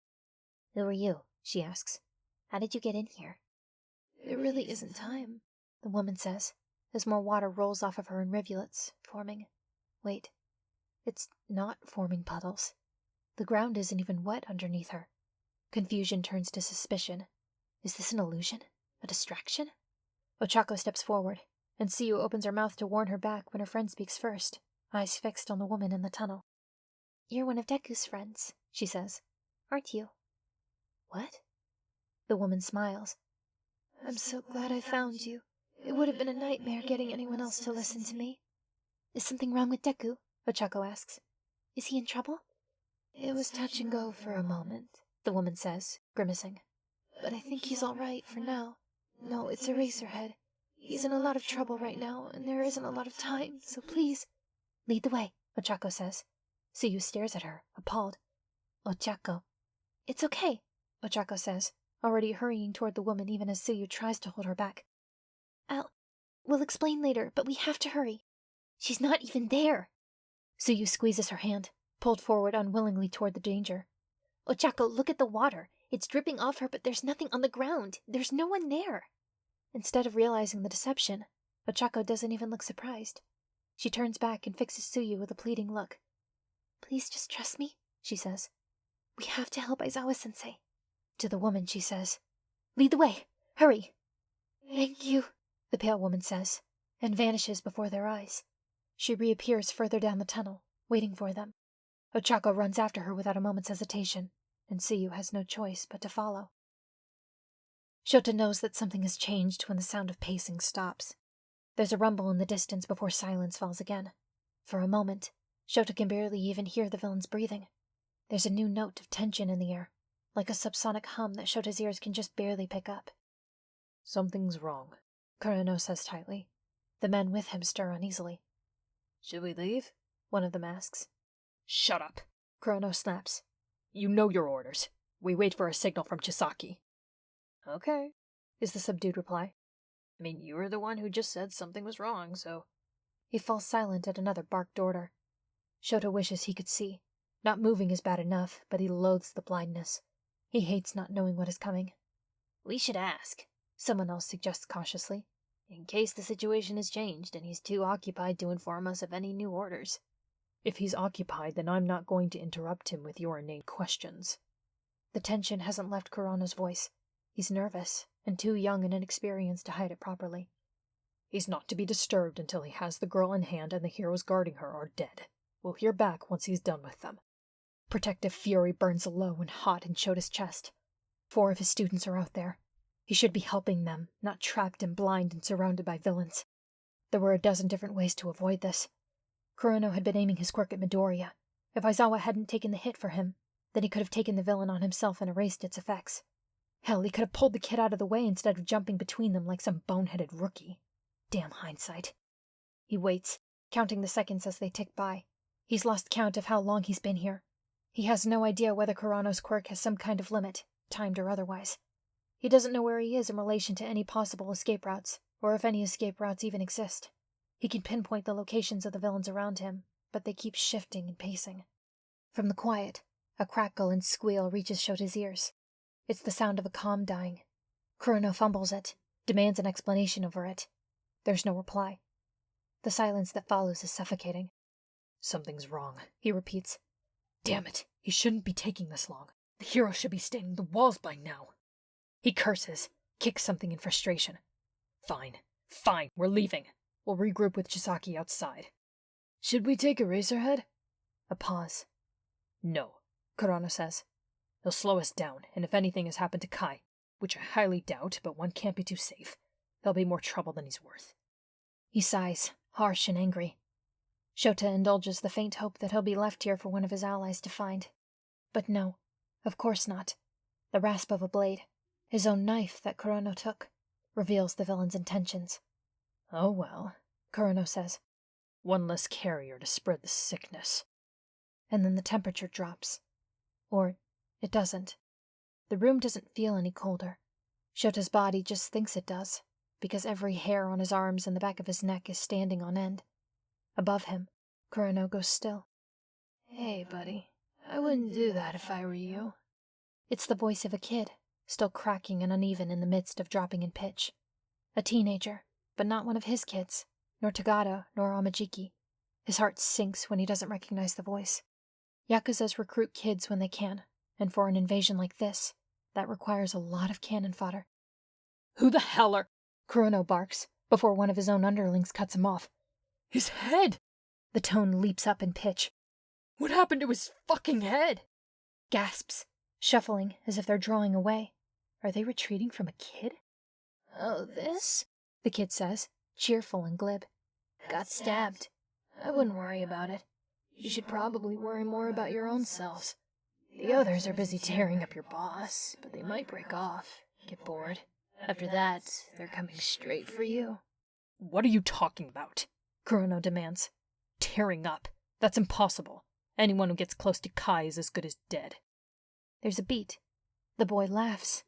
Speaker 3: Who are you? She asks. How did you get in here? There really isn't time, the woman says, as more water rolls off of her in rivulets, forming...
Speaker 1: Wait. It's not forming puddles. The ground isn't even wet underneath her. Confusion turns to suspicion. Is this an illusion? A distraction? Ochako steps forward, and Tsuyu opens her mouth to warn her back when her friend speaks first, eyes fixed on the woman in the tunnel.
Speaker 3: You're one of Deku's friends, she says. Aren't you?
Speaker 1: What? The woman smiles.
Speaker 3: I'm so glad I found you. It would have been a nightmare getting anyone else to listen to me.
Speaker 1: Is something wrong with Deku? Ochako asks. Is he in trouble?
Speaker 3: It was touch and go for a moment, the woman says, grimacing. But I think he's all right for now. No, it's Eraserhead. He's in a lot of trouble right now, and there isn't a lot of time, so please...
Speaker 1: Lead the way, Ochako says. Tsuyu stares at her, appalled. Ochako. It's okay, Ochako says, already hurrying toward the woman even as Tsuyu tries to hold her back. We'll explain later, but we have to hurry. She's not even there. Tsuyu squeezes her hand, pulled forward unwillingly toward the danger. Ochako, look at the water. It's dripping off her, but there's nothing on the ground. There's no one there. Instead of realizing the deception, Ochako doesn't even look surprised. She turns back and fixes Tsuyu with a pleading look. Please just trust me, she says. We have to help Aizawa-sensei. To the woman, she says, Lead the way. Hurry.
Speaker 3: Thank you,
Speaker 1: the pale woman says, and vanishes before their eyes. She reappears further down the tunnel, waiting for them. Ochako runs after her without a moment's hesitation, and Tsuyu has no choice but to follow. Shota knows that something has changed when the sound of pacing stops. There's a rumble in the distance before silence falls again. For a moment, Shota can barely even hear the villain's breathing. There's a new note of tension in the air, like a subsonic hum that Shota's ears can just barely pick up.
Speaker 2: Something's wrong,
Speaker 1: Kurono says tightly. The men with him stir uneasily.
Speaker 2: Should we leave?
Speaker 1: One of them asks.
Speaker 2: Shut up,
Speaker 1: Kurono snaps.
Speaker 2: You know your orders. We wait for a signal from Chisaki.
Speaker 1: Okay, is the subdued reply.
Speaker 2: I mean, you were the one who just said something was wrong, so...
Speaker 1: He falls silent at another barked order. Shota wishes he could see. Not moving is bad enough, but he loathes the blindness. He hates not knowing what is coming.
Speaker 2: We should ask,
Speaker 1: someone else suggests cautiously,
Speaker 2: in case the situation has changed and he's too occupied to inform us of any new orders.
Speaker 1: If he's occupied, then I'm not going to interrupt him with your inane questions. The tension hasn't left Kurono's voice. He's nervous, and too young and inexperienced to hide it properly. He's not to be disturbed until he has the girl in hand and the heroes guarding her are dead. We'll hear back once he's done with them. Protective fury burns low and hot in Shota's chest. 4 of his students are out there. He should be helping them, not trapped and blind and surrounded by villains. There were a dozen different ways to avoid this. Kurono had been aiming his quirk at Midoriya. If Aizawa hadn't taken the hit for him, then he could have taken the villain on himself and erased its effects. Hell, he could have pulled the kid out of the way instead of jumping between them like some boneheaded rookie. Damn hindsight. He waits, counting the seconds as they tick by. He's lost count of how long he's been here. He has no idea whether Kurono's quirk has some kind of limit, timed or otherwise. He doesn't know where he is in relation to any possible escape routes, or if any escape routes even exist. He can pinpoint the locations of the villains around him, but they keep shifting and pacing. From the quiet, a crackle and squeal reaches Shota's ears. It's the sound of a comm dying. Kurono fumbles it, demands an explanation over it. There's no reply. The silence that follows is suffocating. Something's wrong, he repeats. Damn it, he shouldn't be taking this long. The hero should be staining the walls by now. He curses, kicks something in frustration. Fine, we're leaving. We'll regroup with Chisaki outside. Should we take Eraserhead? A pause. No, Kurono says. He'll slow us down, and if anything has happened to Kai, which I highly doubt, but one can't be too safe, there'll be more trouble than he's worth. He sighs, harsh and angry. Shota indulges the faint hope that he'll be left here for one of his allies to find. But no, Of course not. The rasp of a blade, his own knife that Kurono took, reveals the villain's intentions.
Speaker 2: Oh well, Kurono says. One less carrier to spread the sickness.
Speaker 1: And then the temperature drops. Or it doesn't. The room doesn't feel any colder. Shota's body just thinks it does, because every hair on his arms and the back of his neck is standing on end. Above him, Kurono goes still.
Speaker 3: Hey, buddy. I wouldn't do that if I were you.
Speaker 1: It's the voice of a kid, still cracking and uneven in the midst of dropping in pitch. A teenager, but not one of his kids, nor Tagada, nor Amajiki. His heart sinks when he doesn't recognize the voice. Yakuzas recruit kids when they can, and for an invasion like this, that requires a lot of cannon fodder.
Speaker 2: Who the hell are...
Speaker 1: Kurono barks, before one of his own underlings cuts him off.
Speaker 2: His head!
Speaker 1: The tone leaps up in pitch.
Speaker 2: What happened to his fucking head?
Speaker 1: Gasps, shuffling as if they're drawing away. Are they retreating from a kid?
Speaker 3: Oh, this?
Speaker 1: The kid says, cheerful and glib.
Speaker 3: Got stabbed. I wouldn't worry about it. You should probably worry more about your own selves. The others are busy tearing up your boss, but they might break off, get bored. After that, they're coming straight for you.
Speaker 2: What are you talking about?
Speaker 1: Kurono demands.
Speaker 2: Tearing up. That's impossible. Anyone who gets close to Kai is as good as dead.
Speaker 1: There's a beat. The boy laughs.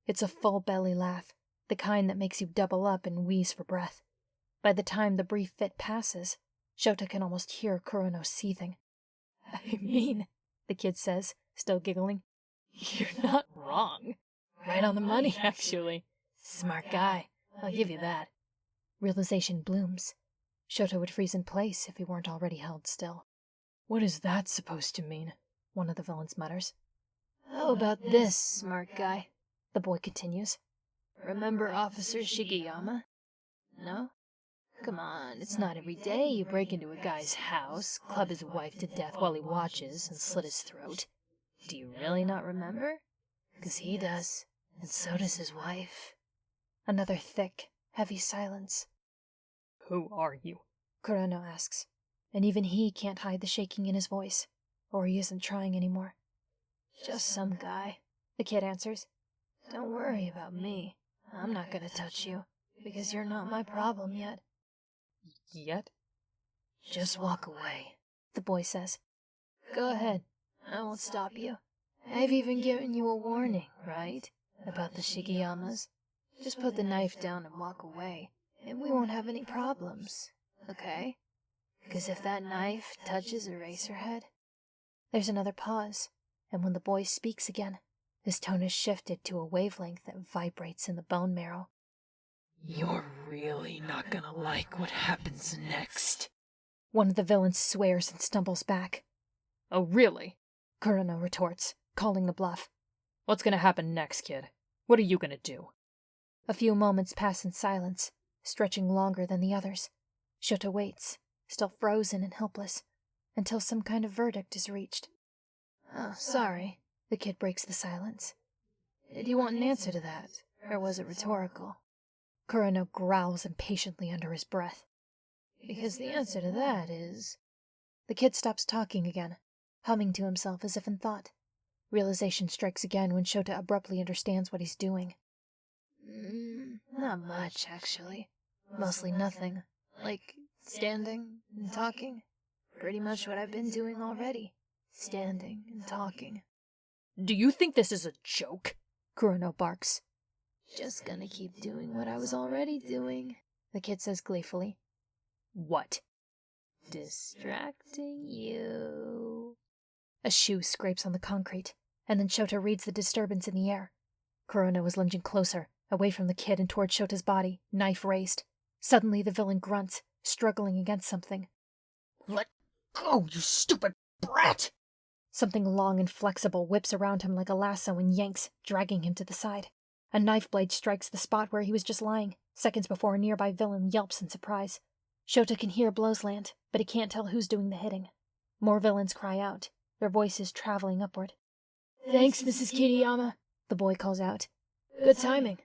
Speaker 1: It's a full belly laugh, the kind that makes you double up and wheeze for breath. By the time the brief fit passes, Shota can almost hear Kurono seething.
Speaker 3: I mean,
Speaker 1: the kid says, still giggling.
Speaker 3: You're not wrong. Right on the money, actually. Smart guy. I'll give you that.
Speaker 1: Realization blooms. Shota would freeze in place if he weren't already held still.
Speaker 2: What is that supposed to mean? One of the villains mutters.
Speaker 3: How about this, smart guy?
Speaker 1: The boy continues.
Speaker 3: Remember Officer Shigeyama? No? Come on, it's not every day you break into a guy's house, club his wife to death while he watches, and slit his throat. Do you really not remember? 'Cause he does, and so does his wife.
Speaker 1: Another thick, heavy silence.
Speaker 2: Who are you?
Speaker 1: Kurono asks, and even he can't hide the shaking in his voice, or he isn't trying anymore.
Speaker 3: Just some guy,
Speaker 1: the kid answers.
Speaker 3: Don't worry about me. I'm not gonna touch you, because you're not my problem yet.
Speaker 2: Yet?
Speaker 3: Just walk away,
Speaker 1: the boy says.
Speaker 3: Go ahead. I won't stop you. I've even given you a warning, right? About the Shigeyamas. Just put the knife down and walk away, and we won't have any problems, okay? Because if that knife touches Eraserhead...
Speaker 1: There's another pause, and when the boy speaks again, his tone is shifted to a wavelength that vibrates in the bone marrow.
Speaker 3: You're really not gonna like what happens next.
Speaker 1: One of the villains swears and stumbles back.
Speaker 2: Oh, really?
Speaker 1: Kurono retorts, calling the bluff.
Speaker 2: What's gonna happen next, kid? What are you gonna do?
Speaker 1: A few moments pass in silence, stretching longer than the others. Shota waits, still frozen and helpless, until some kind of verdict is reached.
Speaker 3: Oh, sorry.
Speaker 1: The kid breaks the silence.
Speaker 3: Did you want an answer to that, or was it rhetorical?
Speaker 1: Kurono growls impatiently under his breath.
Speaker 3: Because the answer to that is...
Speaker 1: The kid stops talking again, humming to himself as if in thought. Realization strikes again when Shota abruptly understands what he's doing.
Speaker 3: Not much, actually. Mostly nothing. Like, standing and talking. Pretty much what I've been doing already. Standing and talking.
Speaker 2: Do you think this is a joke?
Speaker 1: Kurono barks.
Speaker 3: Just gonna keep doing what I was already doing,
Speaker 1: the kid says gleefully.
Speaker 2: What?
Speaker 3: Distracting you.
Speaker 1: A shoe scrapes on the concrete, and then Shota reads the disturbance in the air. Kurono is lunging closer, away from the kid and toward Shota's body, knife raised. Suddenly the villain grunts, struggling against something.
Speaker 2: Let go, you stupid brat!
Speaker 1: Something long and flexible whips around him like a lasso and yanks, dragging him to the side. A knife blade strikes the spot where he was just lying, seconds before a nearby villain yelps in surprise. Shota can hear blows land, but he can't tell who's doing the hitting. More villains cry out, their voices traveling upward.
Speaker 3: Thanks, Mrs. Kiriyama,
Speaker 1: the boy calls out.
Speaker 3: Good timing.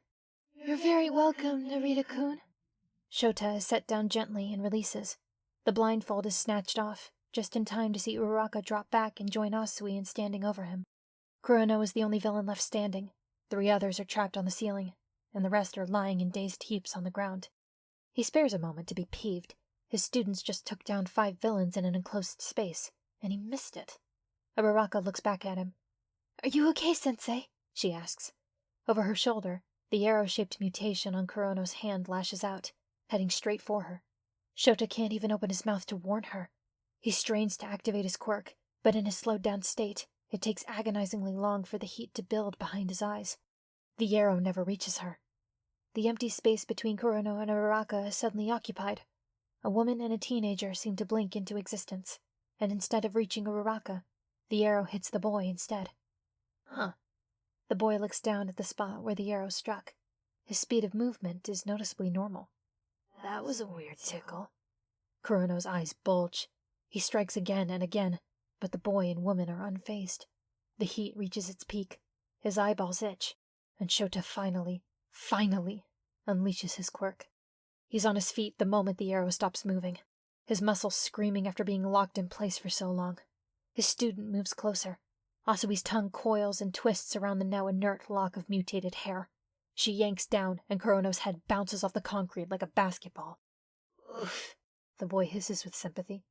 Speaker 3: You're very welcome, Narita-kun.
Speaker 1: Shota is set down gently and releases. The blindfold is snatched off, just in time to see Uraraka drop back and join Asui in standing over him. Kurono is the only villain left standing. 3 others are trapped on the ceiling, and the rest are lying in dazed heaps on the ground. He spares a moment to be peeved. His students just took down 5 villains in an enclosed space, and he missed it. Uraraka looks back at him.
Speaker 3: "Are you okay, Sensei?"
Speaker 1: she asks. Over her shoulder, the arrow-shaped mutation on Kurono's hand lashes out, heading straight for her. Shota can't even open his mouth to warn her. He strains to activate his quirk, but in his slowed-down state, it takes agonizingly long for the heat to build behind his eyes. The arrow never reaches her. The empty space between Kurono and Uraraka is suddenly occupied. A woman and a teenager seem to blink into existence, and instead of reaching Uraraka, the arrow hits the boy instead. Huh. The boy looks down at the spot where the arrow struck. His speed of movement is noticeably normal. That was a weird tickle. Kurono's eyes bulge. He strikes again and again, but the boy and woman are unfazed. The heat reaches its peak. His eyeballs itch, and Shota finally unleashes his quirk. He's on his feet the moment the arrow stops moving, his muscles screaming after being locked in place for so long. His student moves closer. Asui's tongue coils and twists around the now inert lock of mutated hair. She yanks down, and Kurono's head bounces off the concrete like a basketball. Oof, the boy hisses with sympathy.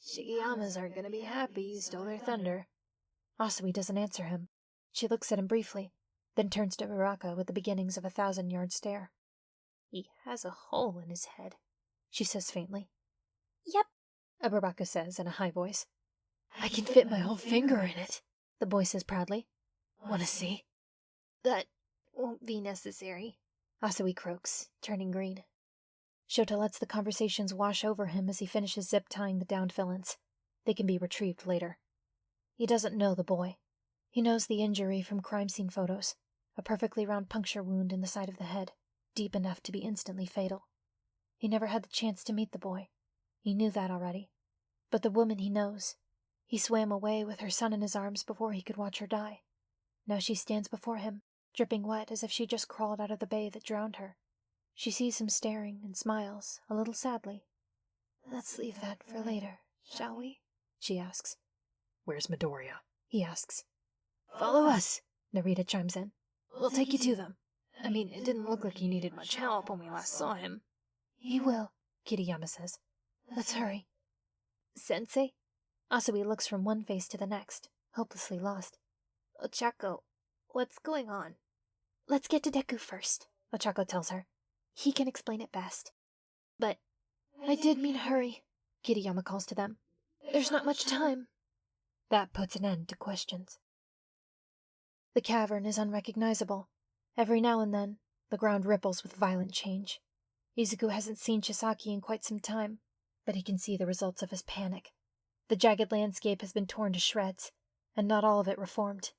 Speaker 1: Shigeyamas aren't gonna be happy you stole their thunder. Asui doesn't answer him. She looks at him briefly, then turns to Uraraka with the beginnings of a 1,000-yard stare. He has a hole in his head, she says faintly.
Speaker 3: Yep,
Speaker 1: Uraraka says in a high voice. I can fit my whole finger in it, the boy says proudly. Wanna see? That won't be necessary, Asui croaks, turning green. Shota lets the conversations wash over him as he finishes zip-tying the downed villains. They can be retrieved later. He doesn't know the boy. He knows the injury from crime scene photos, a perfectly round puncture wound in the side of the head, deep enough to be instantly fatal. He never had the chance to meet the boy. He knew that already. But the woman he knows. He swam away with her son in his arms before he could watch her die. Now she stands before him, dripping wet as if she just crawled out of the bay that drowned her. She sees him staring and smiles, a little sadly. Let's leave that for later, shall we? She asks.
Speaker 2: Where's Midoriya?
Speaker 1: He asks. Follow us, Narita chimes in. We'll take you to them. I mean, it didn't look like he needed much help when we last saw him. He will, Kiriyama says. Let's hurry. Sensei? Asui looks from one face to the next, hopelessly lost. Ochako, what's going on?
Speaker 3: Let's get to Deku first,
Speaker 1: Ochako tells her.
Speaker 3: He can explain it best.
Speaker 1: But I did mean hurry, Kiriyama calls to them. There's not much time. That puts an end to questions. The cavern is unrecognizable. Every now and then, the ground ripples with violent change. Izuku hasn't seen Chisaki in quite some time, but he can see the results of his panic. The jagged landscape has been torn to shreds, and not all of it reformed.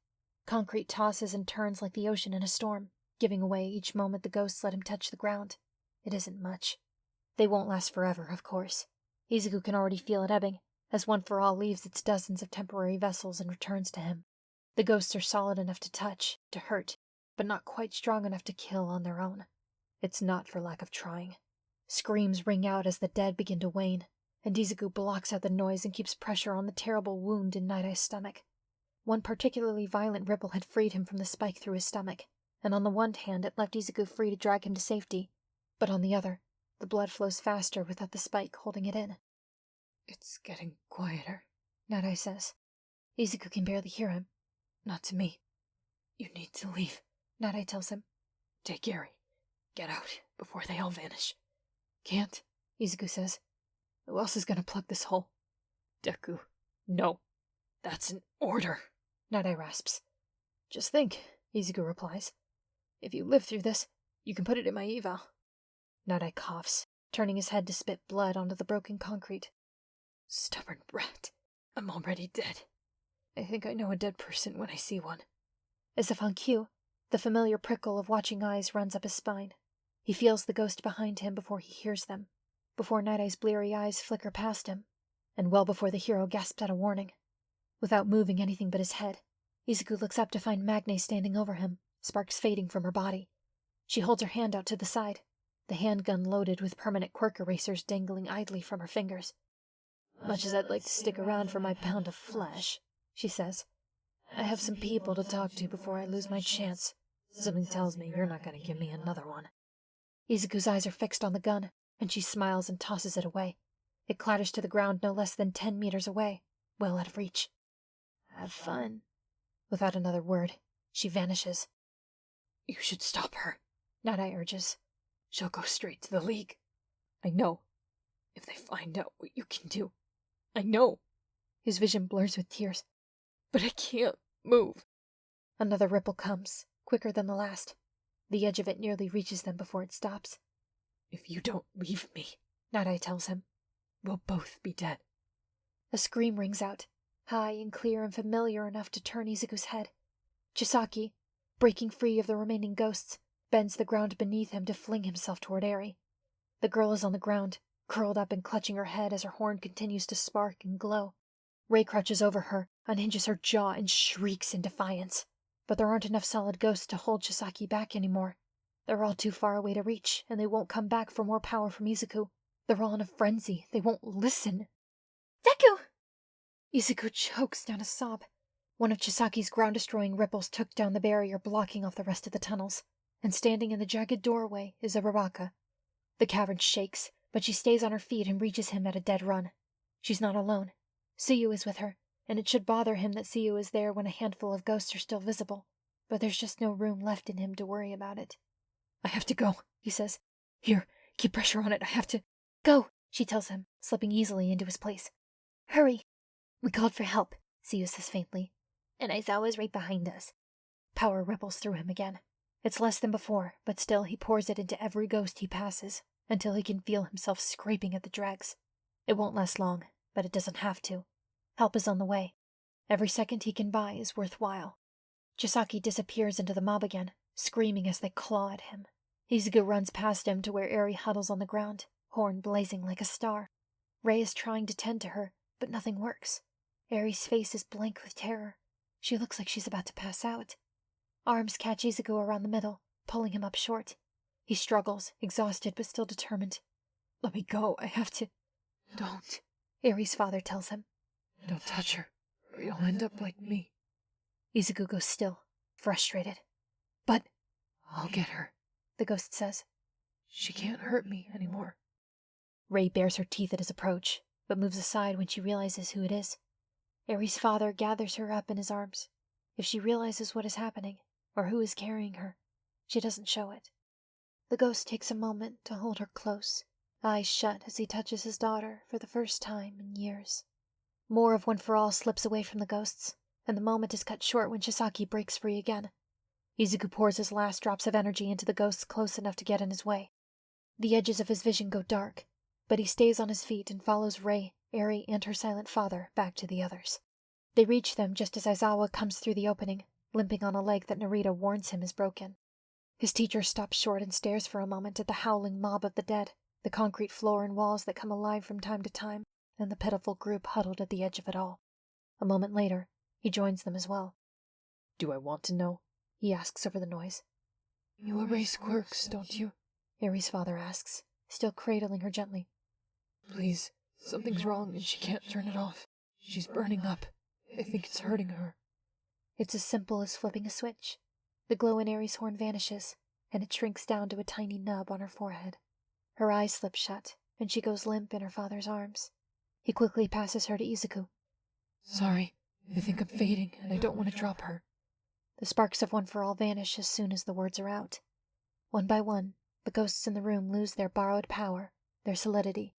Speaker 1: Concrete tosses and turns like the ocean in a storm, giving away each moment the ghosts let him touch the ground. It isn't much. They won't last forever, of course. Izuku can already feel it ebbing, as One for All leaves its dozens of temporary vessels and returns to him. The ghosts are solid enough to touch, to hurt, but not quite strong enough to kill on their own. It's not for lack of trying. Screams ring out as the dead begin to wane, and Izuku blocks out the noise and keeps pressure on the terrible wound in Nattai's stomach. One particularly violent ripple had freed him from the spike through his stomach, and on the one hand it left Izuku free to drag him to safety, but on the other, the blood flows faster without the spike holding it in. It's getting quieter, Nattai says. Izuku can barely hear him. Not to me. You need to leave, Nattai tells him. Take Gary. Get out before they all vanish. Can't, Izuku says. Who else is gonna plug this hole? Deku. No. That's an order, Nattai rasps. Just think, Izuku replies. If you live through this, you can put it in my eval. Nattai coughs, turning his head to spit blood onto the broken concrete. Stubborn brat. I'm already dead. I think I know a dead person when I see one. As if on cue, the familiar prickle of watching eyes runs up his spine. He feels the ghost behind him before he hears them, before Nattai's bleary eyes flicker past him, and well before the hero gasps out a warning. Without moving anything but his head, Izuku looks up to find Magne standing over him, sparks fading from her body. She holds her hand out to the side, the handgun loaded with permanent quirk erasers dangling idly from her fingers. Much as I'd like to stick around for my pound of flesh, she says,
Speaker 2: I have some people to talk to before I lose my chance. Something tells me you're not going to give me another one.
Speaker 1: Izuku's eyes are fixed on the gun, and she smiles and tosses it away. It clatters to the ground no less than 10 meters away, well out of reach.
Speaker 3: Have fun.
Speaker 1: Without another word, she vanishes.
Speaker 2: You should stop her,
Speaker 1: Nattai urges.
Speaker 2: She'll go straight to the League. I know. If they find out what you can do. I know.
Speaker 1: His vision blurs with tears.
Speaker 2: But I can't move.
Speaker 1: Another ripple comes, quicker than the last. The edge of it nearly reaches them before it stops.
Speaker 2: If you don't leave me,
Speaker 1: Nattai tells him,
Speaker 2: we'll both be dead.
Speaker 1: A scream rings out, high and clear and familiar enough to turn Izuku's head. Chisaki, breaking free of the remaining ghosts, bends the ground beneath him to fling himself toward Eri. The girl is on the ground, curled up and clutching her head as her horn continues to spark and glow. Rei crouches over her, unhinges her jaw, and shrieks in defiance. But there aren't enough solid ghosts to hold Chisaki back anymore. They're all too far away to reach, and they won't come back for more power from Izuku. They're all in a frenzy. They won't listen.
Speaker 3: Deku!
Speaker 1: Izuku chokes down a sob. One of Chisaki's ground-destroying ripples took down the barrier blocking off the rest of the tunnels, and standing in the jagged doorway is a Baraka. The cavern shakes, but she stays on her feet and reaches him at a dead run. She's not alone. Suyu is with her, and it should bother him that Suyu is there when a handful of ghosts are still visible, but there's just no room left in him to worry about it.
Speaker 2: I have to go, he says. Here, keep pressure on it, I have to...
Speaker 1: Go, she tells him, slipping easily into his place.
Speaker 3: Hurry.
Speaker 1: We called for help, Suyu says faintly.
Speaker 3: And Aizawa's right behind us.
Speaker 1: Power ripples through him again. It's less than before, but still he pours it into every ghost he passes, until he can feel himself scraping at the dregs. It won't last long, but it doesn't have to. Help is on the way. Every second he can buy is worthwhile. Chisaki disappears into the mob again, screaming as they claw at him. Izuku runs past him to where Eri huddles on the ground, horn blazing like a star. Rei is trying to tend to her, but nothing works. Eri's face is blank with terror. She looks like she's about to pass out. Arms catch Izuku around the middle, pulling him up short. He struggles, exhausted but still determined.
Speaker 2: Let me go, I have to... Don't.
Speaker 1: Eri's father tells him.
Speaker 2: Don't touch her, or you'll end up like me.
Speaker 1: Izuku goes still, frustrated.
Speaker 2: But I'll get her,
Speaker 1: the ghost says.
Speaker 2: She can't hurt me anymore.
Speaker 1: Rei bares her teeth at his approach, but moves aside when she realizes who it is. Eri's father gathers her up in his arms. If she realizes what is happening, or who is carrying her, she doesn't show it. The ghost takes a moment to hold her close, eyes shut as he touches his daughter for the first time in years. More of One for All slips away from the ghosts, and the moment is cut short when Chisaki breaks free again. Izuku pours his last drops of energy into the ghosts close enough to get in his way. The edges of his vision go dark, but he stays on his feet and follows Rei, Eri, and her silent father back to the others. They reach them just as Aizawa comes through the opening, limping on a leg that Narita warns him is broken. His teacher stops short and stares for a moment at the howling mob of the dead, the concrete floor and walls that come alive from time to time, and the pitiful group huddled at the edge of it all. A moment later, he joins them as well.
Speaker 2: Do I want to know?
Speaker 1: He asks over the noise.
Speaker 2: You erase quirks, don't you?
Speaker 1: Eri's father asks, still cradling her gently.
Speaker 2: Please, something's wrong and she can't turn it off. She's burning up. I think it's hurting her.
Speaker 1: It's as simple as flipping a switch. The glow in Eri's horn vanishes, and it shrinks down to a tiny nub on her forehead. Her eyes slip shut, and she goes limp in her father's arms. He quickly passes her to Izuku.
Speaker 2: Sorry, I think I'm fading, and I don't want to drop her.
Speaker 1: The sparks of One for All vanish as soon as the words are out. One by one, the ghosts in the room lose their borrowed power, their solidity.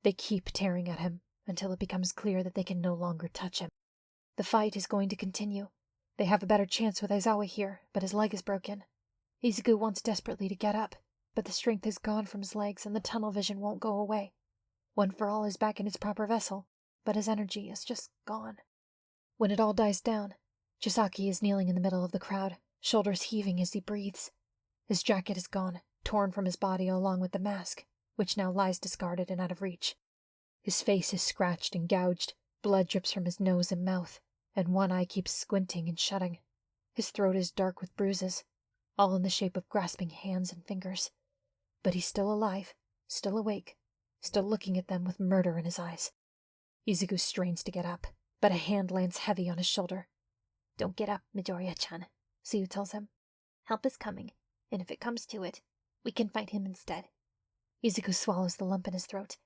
Speaker 1: They keep tearing at him, until it becomes clear that they can no longer touch him. The fight is going to continue. They have a better chance with Aizawa here, but his leg is broken. Izuku wants desperately to get up, but the strength is gone from his legs and the tunnel vision won't go away. One for All is back in its proper vessel, but his energy is just gone. When it all dies down, Chisaki is kneeling in the middle of the crowd, shoulders heaving as he breathes. His jacket is gone, torn from his body along with the mask, which now lies discarded and out of reach. His face is scratched and gouged, blood drips from his nose and mouth, and one eye keeps squinting and shutting. His throat is dark with bruises, all in the shape of grasping hands and fingers. But he's still alive, still awake, still looking at them with murder in his eyes. Izuku strains to get up, but a hand lands heavy on his shoulder.
Speaker 3: Don't get up, Midoriya-chan, Suyu tells him. Help is coming, and if it comes to it, we can fight him instead.
Speaker 1: Izuku swallows the lump in his throat.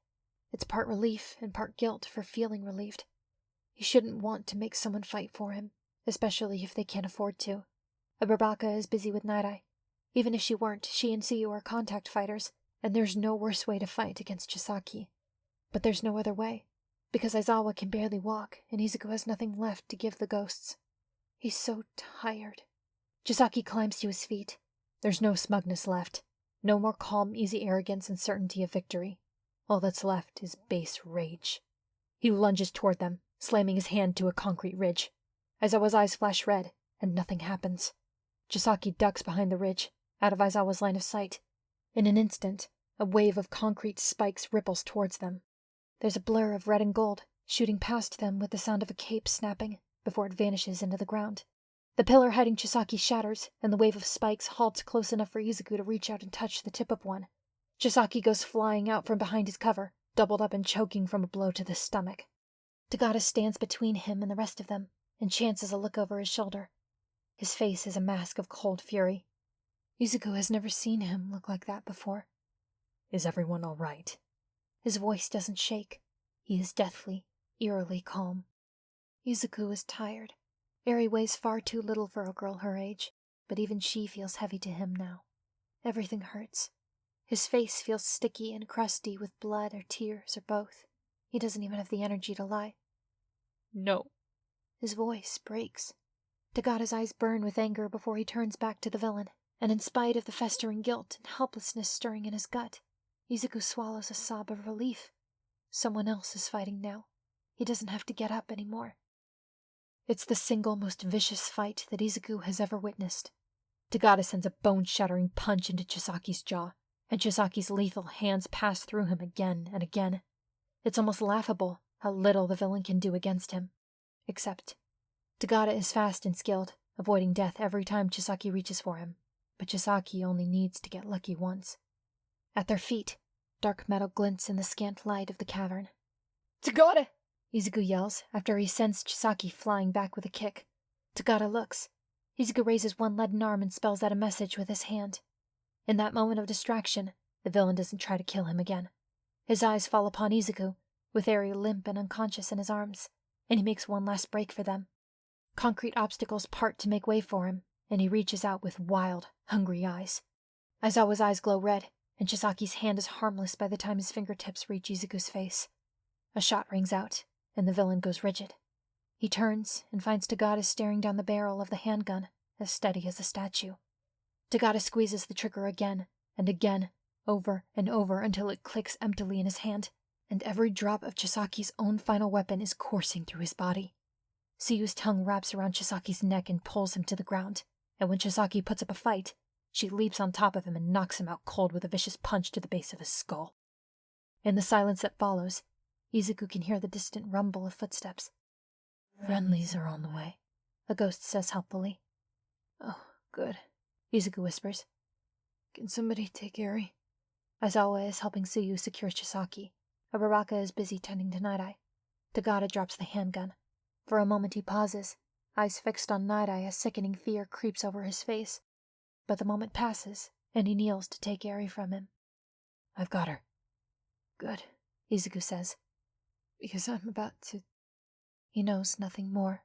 Speaker 1: It's part relief and part guilt for feeling relieved. He shouldn't want to make someone fight for him, especially if they can't afford to. Aburaka is busy with Nattai. Even if she weren't, she and Suyu are contact fighters, and there's no worse way to fight against Chisaki. But there's no other way, because Aizawa can barely walk, and Izuku has nothing left to give the ghosts. He's so tired. Chisaki climbs to his feet. There's no smugness left. No more calm, easy arrogance and certainty of victory. All that's left is base rage. He lunges toward them, slamming his hand to a concrete ridge. Aizawa's eyes flash red, and nothing happens. Chisaki ducks behind the ridge, out of Aizawa's line of sight. In an instant, a wave of concrete spikes ripples towards them. There's a blur of red and gold, shooting past them with the sound of a cape snapping, before it vanishes into the ground. The pillar hiding Chisaki shatters, and the wave of spikes halts close enough for Izuku to reach out and touch the tip of one. Chisaki goes flying out from behind his cover, doubled up and choking from a blow to the stomach. Tagata stands between him and the rest of them, and chances a look over his shoulder. His face is a mask of cold fury. Izuku has never seen him look like that before.
Speaker 2: Is everyone all right?
Speaker 1: His voice doesn't shake. He is deathly, eerily calm. Izuku is tired. Eri weighs far too little for a girl her age, but even she feels heavy to him now. Everything hurts. His face feels sticky and crusty with blood or tears or both. He doesn't even have the energy to lie.
Speaker 2: No.
Speaker 1: His voice breaks. Tagata's eyes burn with anger before he turns back to the villain, and in spite of the festering guilt and helplessness stirring in his gut, Izuku swallows a sob of relief. Someone else is fighting now. He doesn't have to get up anymore. It's the single most vicious fight that Izuku has ever witnessed. Tagata sends a bone-shattering punch into Chisaki's jaw, and Chisaki's lethal hands pass through him again and again. It's almost laughable how little the villain can do against him. Except, Tagata is fast and skilled, avoiding death every time Chisaki reaches for him, but Chisaki only needs to get lucky once. At their feet, dark metal glints in the scant light of the cavern. "Tagata!" Izuku yells after he sends Chisaki flying back with a kick. Tagata looks. Izuku raises one leaden arm and spells out a message with his hand. In that moment of distraction, the villain doesn't try to kill him again. His eyes fall upon Izuku, with Eri limp and unconscious in his arms, and he makes one last break for them. Concrete obstacles part to make way for him, and he reaches out with wild, hungry eyes. Aizawa's eyes glow red, and Chisaki's hand is harmless by the time his fingertips reach Izuku's face. A shot rings out, and the villain goes rigid. He turns and finds Tagata staring down the barrel of the handgun, as steady as a statue. Tagata squeezes the trigger again, and again, over and over until it clicks emptily in his hand, and every drop of Chisaki's own final weapon is coursing through his body. Suyu's tongue wraps around Chisaki's neck and pulls him to the ground, and when Chisaki puts up a fight, she leaps on top of him and knocks him out cold with a vicious punch to the base of his skull. In the silence that follows, Izuku can hear the distant rumble of footsteps. "Friendlies are on the way," a ghost says helpfully. "Oh, good," Izuku whispers. "Can somebody take Eri?" Aizawa is helping Suyu secure Chisaki. Aburaka is busy tending to Nattai. Tagata drops the handgun. For a moment he pauses, eyes fixed on Nattai as sickening fear creeps over his face. But the moment passes, and he kneels to take Eri from him. "I've got her." "Good," Izuku says. "Because I'm about to..." He knows nothing more.